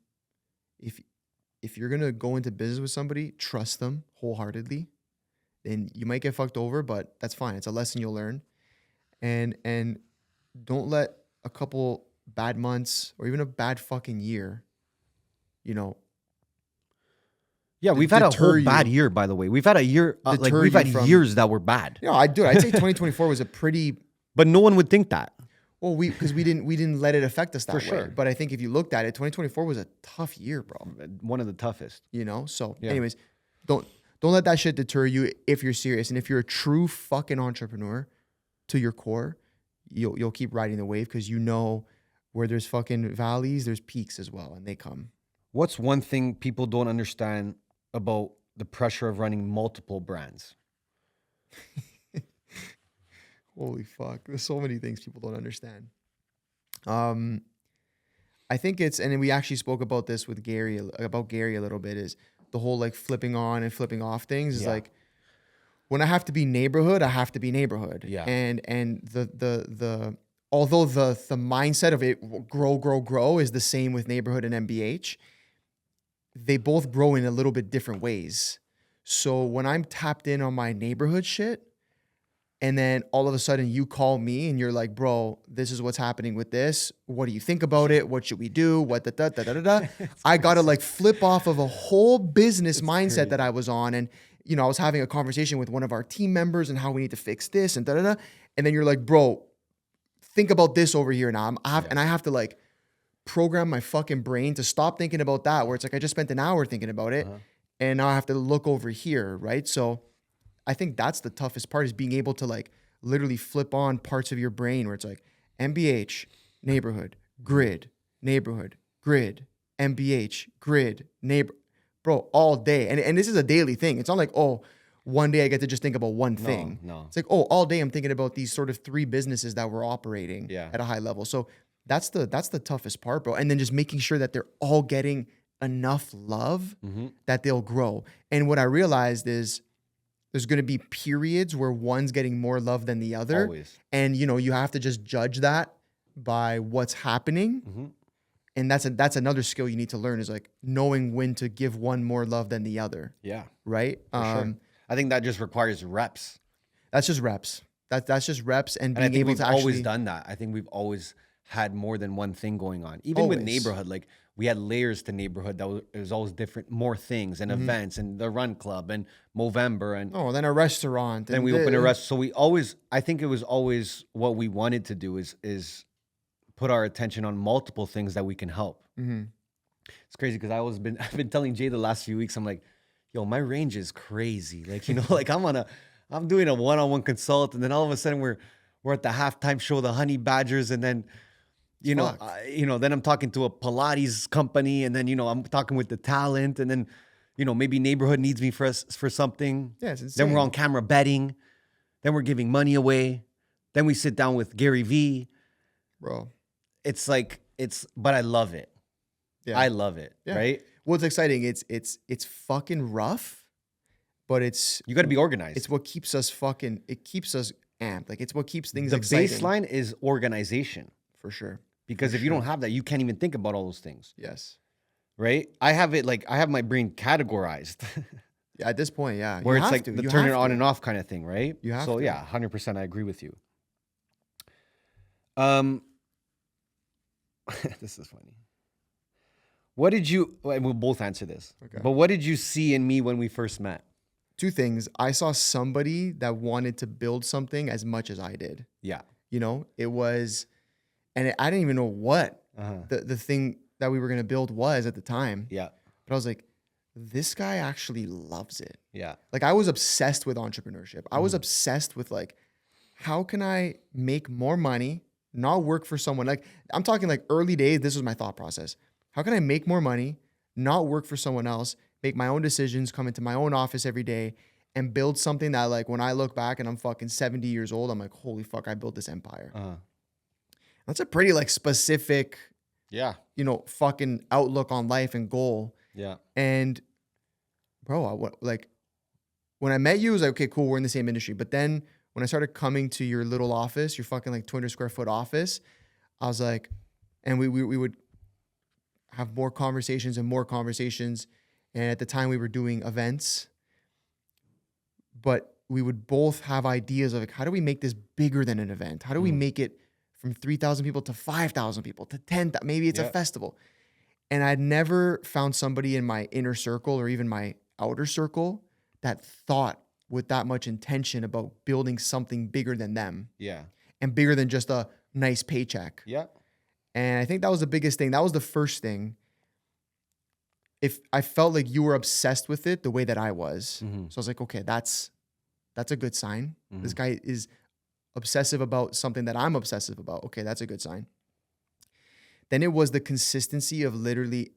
If you're gonna go into business with somebody, trust them wholeheartedly. Then you might get fucked over, but that's fine. It's a lesson you'll learn, and don't let a couple bad months or even a bad fucking year, you know. Yeah, we've had a whole bad year, by the way. We've had a year, we've had years that were bad. Yeah, I'd say 2024 was a pretty. But no one would think that. Well, because we didn't let it affect us that way. Sure. But I think if you looked at it, 2024 was a tough year, bro. One of the toughest. You know. So, anyways, don't let that shit deter you if you're serious, and if you're a true fucking entrepreneur to your core, you'll keep riding the wave because you know where there's fucking valleys, there's peaks as well, and they come. What's one thing people don't understand about the pressure of running multiple brands? Holy fuck. There's so many things people don't understand. I think it's, and we actually spoke about this with Gary, about Gary a little bit, is the whole like flipping on and flipping off things is like, when I have to be neighborhood, I have to be neighborhood. Yeah. And the although the mindset of it grow is the same with neighborhood and MBH, they both grow in a little bit different ways. So when I'm tapped in on my neighborhood shit, and then all of a sudden you call me and you're like, bro, this is what's happening with this. What do you think about it? What should we do? What da. I got to like flip off of a whole business mindset that I was on. And, you know, I was having a conversation with one of our team members and how we need to fix this and da. And then you're like, bro, think about this over here now. And I have to like program my fucking brain to stop thinking about that, where it's like, I just spent an hour thinking about it. And now I have to look over here. Right. So I think that's the toughest part, is being able to like literally flip on parts of your brain where it's like MBH, neighborhood, grid, MBH, grid, neighbor, bro, all day. And this is a daily thing. It's not like, oh, one day I get to just think about one thing. No. It's like, oh, all day I'm thinking about these sort of 3 businesses that we're operating at a high level. So that's the toughest part, bro. And then just making sure that they're all getting enough love that they'll grow. And what I realized is, there's going to be periods where one's getting more love than the other. Always. And, you know, you have to just judge that by what's happening. And that's another skill you need to learn, is like knowing when to give one more love than the other. Yeah. Right? Sure. I think that just requires reps. That's just reps. That's just reps and being I think able we've to actually... always done that. I think we've always had more than one thing going on. Even with neighborhood, like we had layers to neighborhood that was always different, more things and events and the run club and Movember and then a restaurant. Then we opened a restaurant. So we always, I think it was always what we wanted to do is put our attention on multiple things that we can help. It's crazy because I've been telling Jay the last few weeks, I'm like, yo, my range is crazy. Like, you know, like I'm doing a one-on-one consult, and then all of a sudden we're at the halftime show, the Honey Badgers, and then then I'm talking to a Pilates company, and then, you know, I'm talking with the talent, and then, you know, maybe neighborhood needs me for something. Yeah, it's insane. Then we're on camera betting. Then we're giving money away. Then we sit down with Gary Vee. Bro. It's like, but I love it. Yeah. I love it. Yeah. Right? What's exciting, it's fucking rough, but you got to be organized. It's what keeps us it keeps us amped. Like, it's what keeps things exciting. The baseline exciting. is organization. For sure. Because if you don't have that, you can't even think about all those things. Yes. Right? I have my brain categorized. Yeah, at this point, yeah. Where it's like the turn it on and off kind of thing, right? You have to. Yeah, 100% I agree with you. This is funny. We'll both answer this. Okay. But what did you see in me when we first met? 2 things. I saw somebody that wanted to build something as much as I did. Yeah. You know, it was... And I didn't even know what the thing that we were going to build was at the time. Yeah. But I was like, this guy actually loves it. Yeah. Like, I was obsessed with entrepreneurship. I was obsessed with like, how can I make more money, not work for someone? Like, I'm talking like early days. This was my thought process. How can I make more money, not work for someone else, make my own decisions, come into my own office every day, and build something that, like, when I look back and I'm fucking 70 years old, I'm like, holy fuck, I built this empire. That's a pretty like specific, you know, fucking outlook on life and goal. Yeah. And bro, when I met you, it was like, okay, cool, we're in the same industry. But then when I started coming to your little office, your fucking like 200 square foot office, I was like, and we would have more conversations and more conversations. And at the time we were doing events, but we would both have ideas of like, how do we make this bigger than an event? How do we make it from 3,000 people to 5,000 people to 10,000, maybe it's a festival. And I'd never found somebody in my inner circle or even my outer circle that thought with that much intention about building something bigger than them. Yeah. And bigger than just a nice paycheck. Yeah. And I think that was the biggest thing. That was the first thing. If I felt like you were obsessed with it the way that I was. So I was like, okay, that's a good sign. This guy is obsessive about something that I'm obsessive about. Okay, that's a good sign. Then it was the consistency of literally,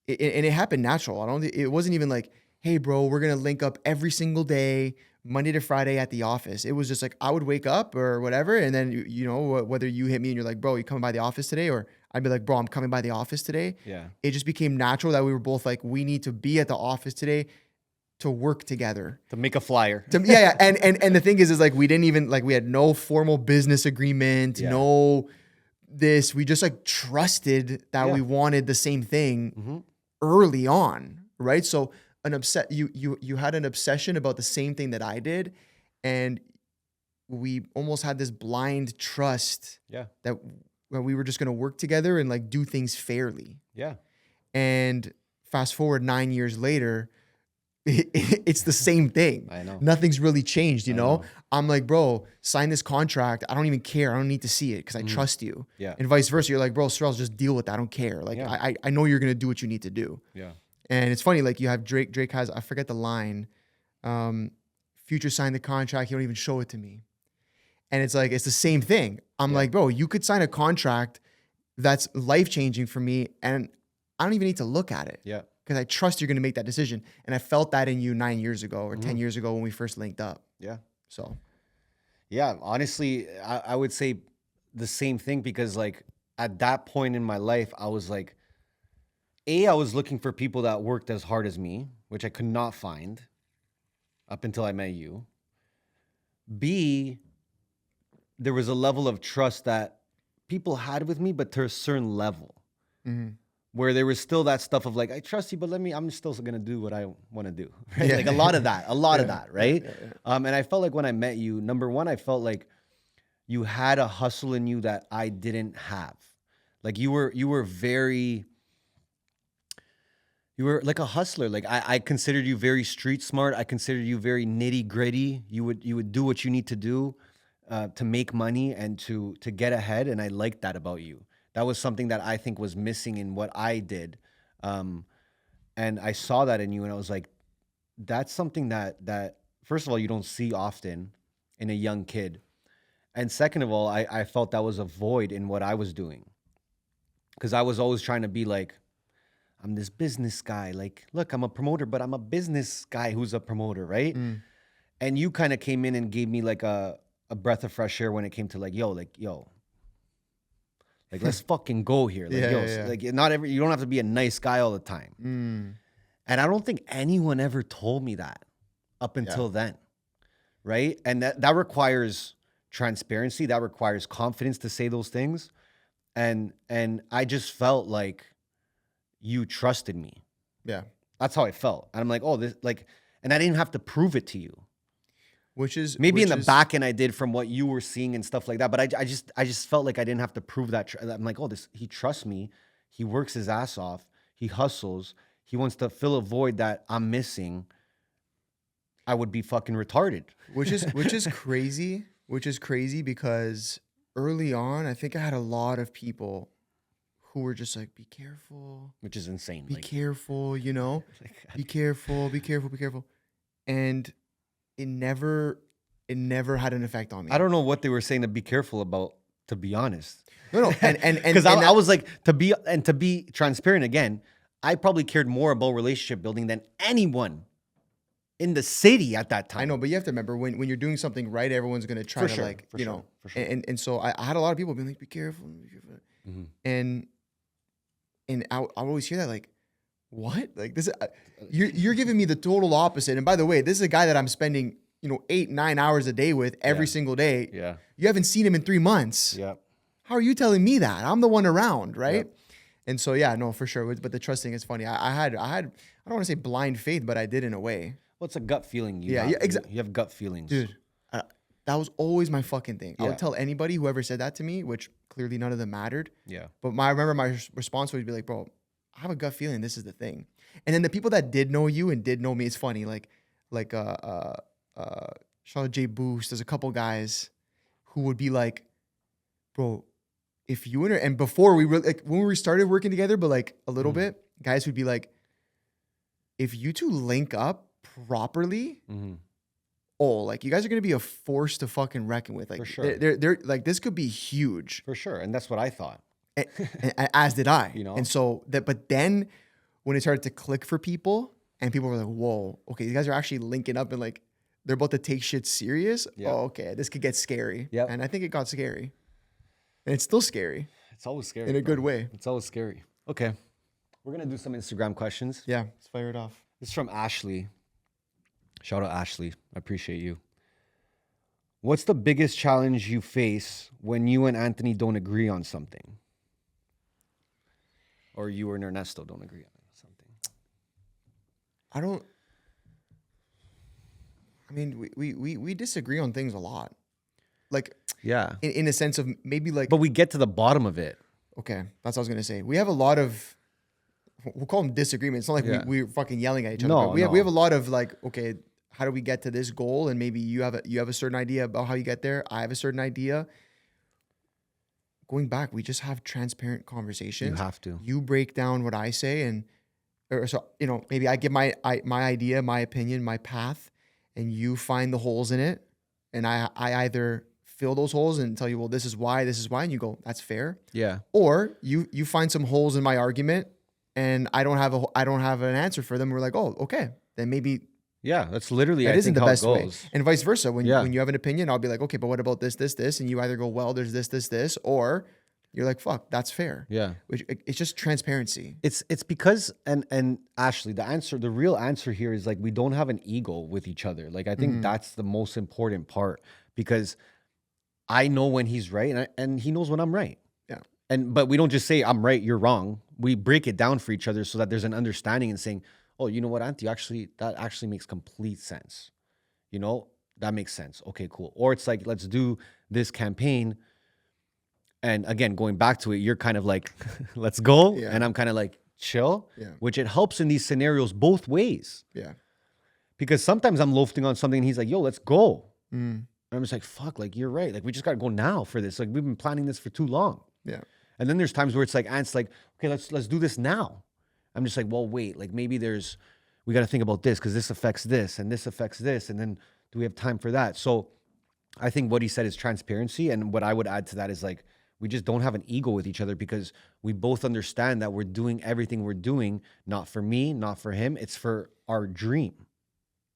and it happened natural. It wasn't even like, hey bro, we're going to link up every single day. Monday to Friday at the office. It was just like, I would wake up or whatever. And then, you know, whether you hit me and you're like, bro, you coming by the office today? Or I'd be like, bro, I'm coming by the office today. Yeah. It just became natural that we were both like, we need to be at the office today to work together. To make a flyer. Yeah. And the thing is like, we didn't even like, we had no formal business agreement, no this, we just like trusted that we wanted the same thing early on. Right. So you had an obsession about the same thing that I did. And we almost had this blind trust that we were just going to work together and like do things fairly. Yeah. And fast forward 9 years later, it's the same thing. I know. Nothing's really changed, you know? I'm like, bro, sign this contract. I don't even care. I don't need to see it because I trust you. Yeah. And vice versa. You're like, bro, Sorrel, just deal with that. I don't care. Like, I know you're going to do what you need to do. Yeah. And it's funny, like you have Drake. Drake has, I forget the line, Future signed the contract. He don't even show it to me. And it's like, it's the same thing. I'm like, bro, you could sign a contract that's life-changing for me and I don't even need to look at it. Yeah. Because I trust you're going to make that decision. And I felt that in you 9 years ago or 10 years ago when we first linked up. Yeah. So. Yeah, honestly, I would say the same thing because like at that point in my life, I was like, I was looking for people that worked as hard as me, which I could not find up until I met you. B, there was a level of trust that people had with me, but to a certain level where there was still that stuff of like, I trust you, but I'm still going to do what I want to do. Right? Yeah. Like a lot of that, right? Yeah. And I felt like when I met you, number one, I felt like you had a hustle in you that I didn't have. Like you were like a hustler. Like I considered you very street smart. I considered you very nitty gritty. You would do what you need to do to make money and to get ahead. And I liked that about you. That was something that I think was missing in what I did. And I saw that in you and I was like, that's something that first of all, you don't see often in a young kid. And second of all, I felt that was a void in what I was doing. Because I was always trying to be like, I'm this business guy. Like, look, I'm a promoter, but I'm a business guy who's a promoter, right? And you kind of came in and gave me like a breath of fresh air when it came to like, like let's fucking go here. Like, like you don't have to be a nice guy all the time. And I don't think anyone ever told me that up until then, right? And that requires transparency. That requires confidence to say those things. And I just felt like you trusted me. Yeah. That's how I felt. And I'm like, oh, this like, and I didn't have to prove it to you. Which is maybe in the back end I did from what you were seeing and stuff like that. But I just felt like I didn't have to prove that. I'm like, oh, he trusts me. He works his ass off. He hustles. He wants to fill a void that I'm missing. I would be fucking retarded. Which is crazy. Which is crazy because early on, I think I had a lot of people who were just like, be careful. Which is insane. Be careful, you know? Be careful. And it never had an effect on me. I don't know what they were saying to be careful about, to be honest. No. And because I was like, to be transparent again, I probably cared more about relationship building than anyone in the city at that time. I know, but you have to remember when you're doing something right, everyone's gonna try to like, you know. And so I had a lot of people being like, be careful. And I always hear that like, what? Like this, you're giving me the total opposite. And by the way, this is a guy that I'm spending, 8-9 hours a day with every single day. Yeah. You haven't seen him in 3 months. Yeah. How are you telling me that? I'm the one around, right? Yep. And so, yeah, no, for sure. But the trust thing is funny. I don't want to say blind faith, but I did in a way. Well, it's a gut feeling. Exactly. You have gut feelings. Dude, that was always my fucking thing. I Yeah. would tell anybody, whoever said that to me, which clearly none of them mattered. Yeah. But I remember my response would be like, bro, I have a gut feeling this is the thing. And then the people that did know you and did know me, it's funny. Like Charlotte J. Boost, there's a couple guys who would be like, bro, if you and before we were like, when we started working together, but like a little bit, guys would be like, if you two link up properly, like you guys are gonna be a force to fucking reckon with. Like, for sure. They're like, this could be huge. For sure. And that's what I thought. And as did I. And so but then when it started to click for people and people were like, whoa, okay, you guys are actually linking up and like they're about to take shit serious. Yeah. Oh, okay, this could get scary. Yep. And I think it got scary. And it's still scary It's always scary. in a bro. good way. It's always scary. Okay. We're going to do some Instagram questions. Yeah, let's fire it off. This is from Ashley. Shout out Ashley. I appreciate you. What's the biggest challenge you face when you and Anthony don't agree on something? Or you and Ernesto don't agree on something? I mean, we disagree on things a lot. Like, Yeah. in a sense of maybe like, But we get to the bottom of it. okay, that's what I was going to say. We have a lot of, we'll call them disagreements. It's not like Yeah. we're fucking yelling at each other. No, But we have no. a lot of like, okay, how do we get to this goal? And maybe you have a certain idea about how you get there. I have a certain idea. Going back, we just have transparent conversations. You have to. You break down what I say, and or so maybe I give my idea, my opinion, my path, and you find the holes in it, and I either fill those holes and tell you, well, this is why, and you go, that's fair. Yeah. Or you find some holes in my argument, and I don't have an answer for them. We're like, oh, okay, then maybe Yeah. That's literally, that I isn't think, the how best it way. goes. And vice versa. When Yeah. when you have an opinion, I'll be like, okay, but what about this, and you either go, well, there's this, or you're like, fuck, that's fair. Yeah. Which it's just transparency. It's because and Ashley, the real answer here is like we don't have an ego with each other. Like I think that's the most important part, because I know when he's right and he knows when I'm right. Yeah. But we don't just say I'm right, you're wrong. We break it down for each other so that there's an understanding and saying, oh, you know what, Auntie, that actually makes complete sense. You know, that makes sense. Okay, cool. Or it's like, let's do this campaign. And again, going back to it, you're kind of like, let's go. Yeah. And I'm kind of like, chill. Yeah. Which it helps in these scenarios both ways. Yeah. Because sometimes I'm loafing on something and he's like, yo, let's go. Mm. And I'm just like, fuck, like, you're right. Like, we just got to go now for this. Like, we've been planning this for too long. Yeah. And then there's times where it's like, Ant's like, okay, let's do this now. I'm just like, well, wait, like maybe we got to think about this because this affects this and this affects this. And then do we have time for that? So I think what he said is transparency. And what I would add to that is like, we just don't have an ego with each other because we both understand that we're doing everything we're doing, not for me, not for him. It's for our dream,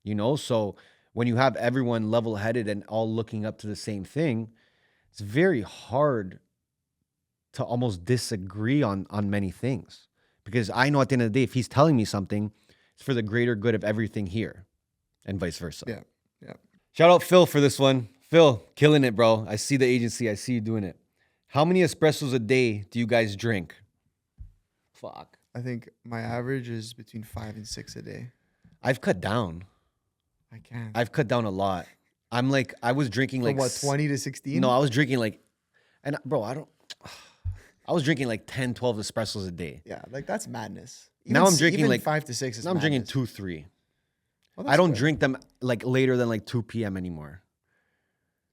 you know? So when you have everyone level-headed and all looking up to the same thing, it's very hard to almost disagree on many things. Because I know at the end of the day, if he's telling me something, it's for the greater good of everything here and vice versa. Yeah. Yeah. Shout out Phil for this one. Phil, killing it, bro. I see the agency. I see you doing it. How many espressos a day do you guys drink? Fuck. I think my average is between 5 and 6 a day. I've cut down. I can't. I've cut down a lot. I'm like, I was drinking From like... what, 20 to 16? No, I was drinking like... And bro, I was drinking like 10, 12 espressos a day. Yeah, like that's madness. Now I'm drinking even like 5 to 6 is Now I'm drinking madness. 2, 3. Well, I that's don't good. drink them like later than like 2 p.m. anymore.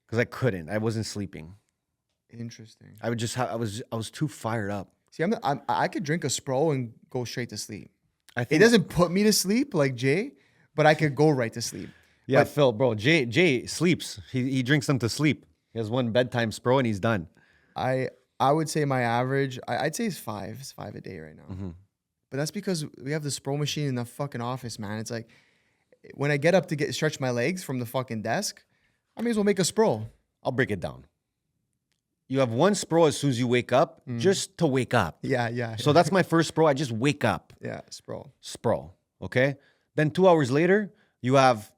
Because I couldn't. I wasn't sleeping. Interesting. I would just have, I was too fired up. See, I could drink a Spro and go straight to sleep. I It think doesn't put me to sleep like Jay, but I could go right to sleep. Yeah, But- Phil, bro. Jay sleeps. He drinks them to sleep. He has one bedtime Spro and he's done. I would say my average, I'd say is 5. It's 5 a day right now. Mm-hmm. But that's because we have the Spro machine in the fucking office, man. It's like when I get up to stretch my legs from the fucking desk, I may as well make a Spro. I'll break it down. You have one Spro as soon as you wake up, just to wake up. Yeah, yeah. So that's my first Spro. I just wake up. yeah, Spro. Spro. Okay. Then 2 hours later, you have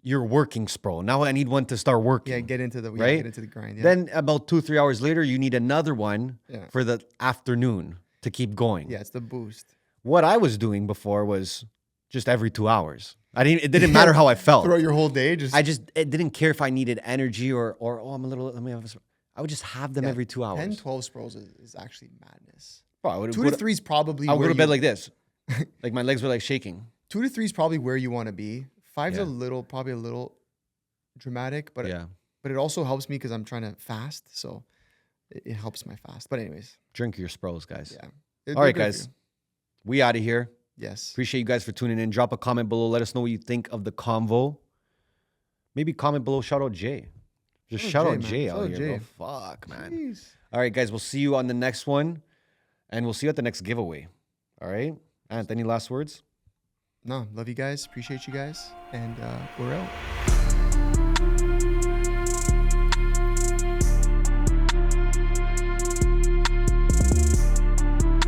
your working Spro. Now I need one to start working. Yeah, get into the Right? get into the grind. Yeah. Then about 2-3 hours later, you need another one Yeah. for the afternoon to keep going. yeah, it's the boost. What I was doing before was just every 2 hours. It didn't matter how I felt. Throughout your whole day, just It didn't care if I needed energy or oh, I'm a little, let me have a, I would just have them yeah, every 2 hours. 10, 12 Spros is actually madness. Bro, I would 2 to 3 is probably I would where go to you- bed like this. Like my legs were like shaking. 2 to 3 is probably where you want to be. 5's Yeah. probably a little dramatic, but Yeah. but it also helps me because I'm trying to fast, so it helps my fast. But anyways, Drink your Spros, guys. yeah. All right, guys. We out of here. Yes. Appreciate you guys for tuning in. Drop a comment below. Let us know what you think of the convo. Maybe comment below. Shout out Jay. Just shout out Jay Shout out out here, Jay. bro. Fuck, man. Jeez. All right, guys. We'll see you on the next one. And we'll see you at the next giveaway. All right? And any last words? No, love you guys. Appreciate you guys. And we're out.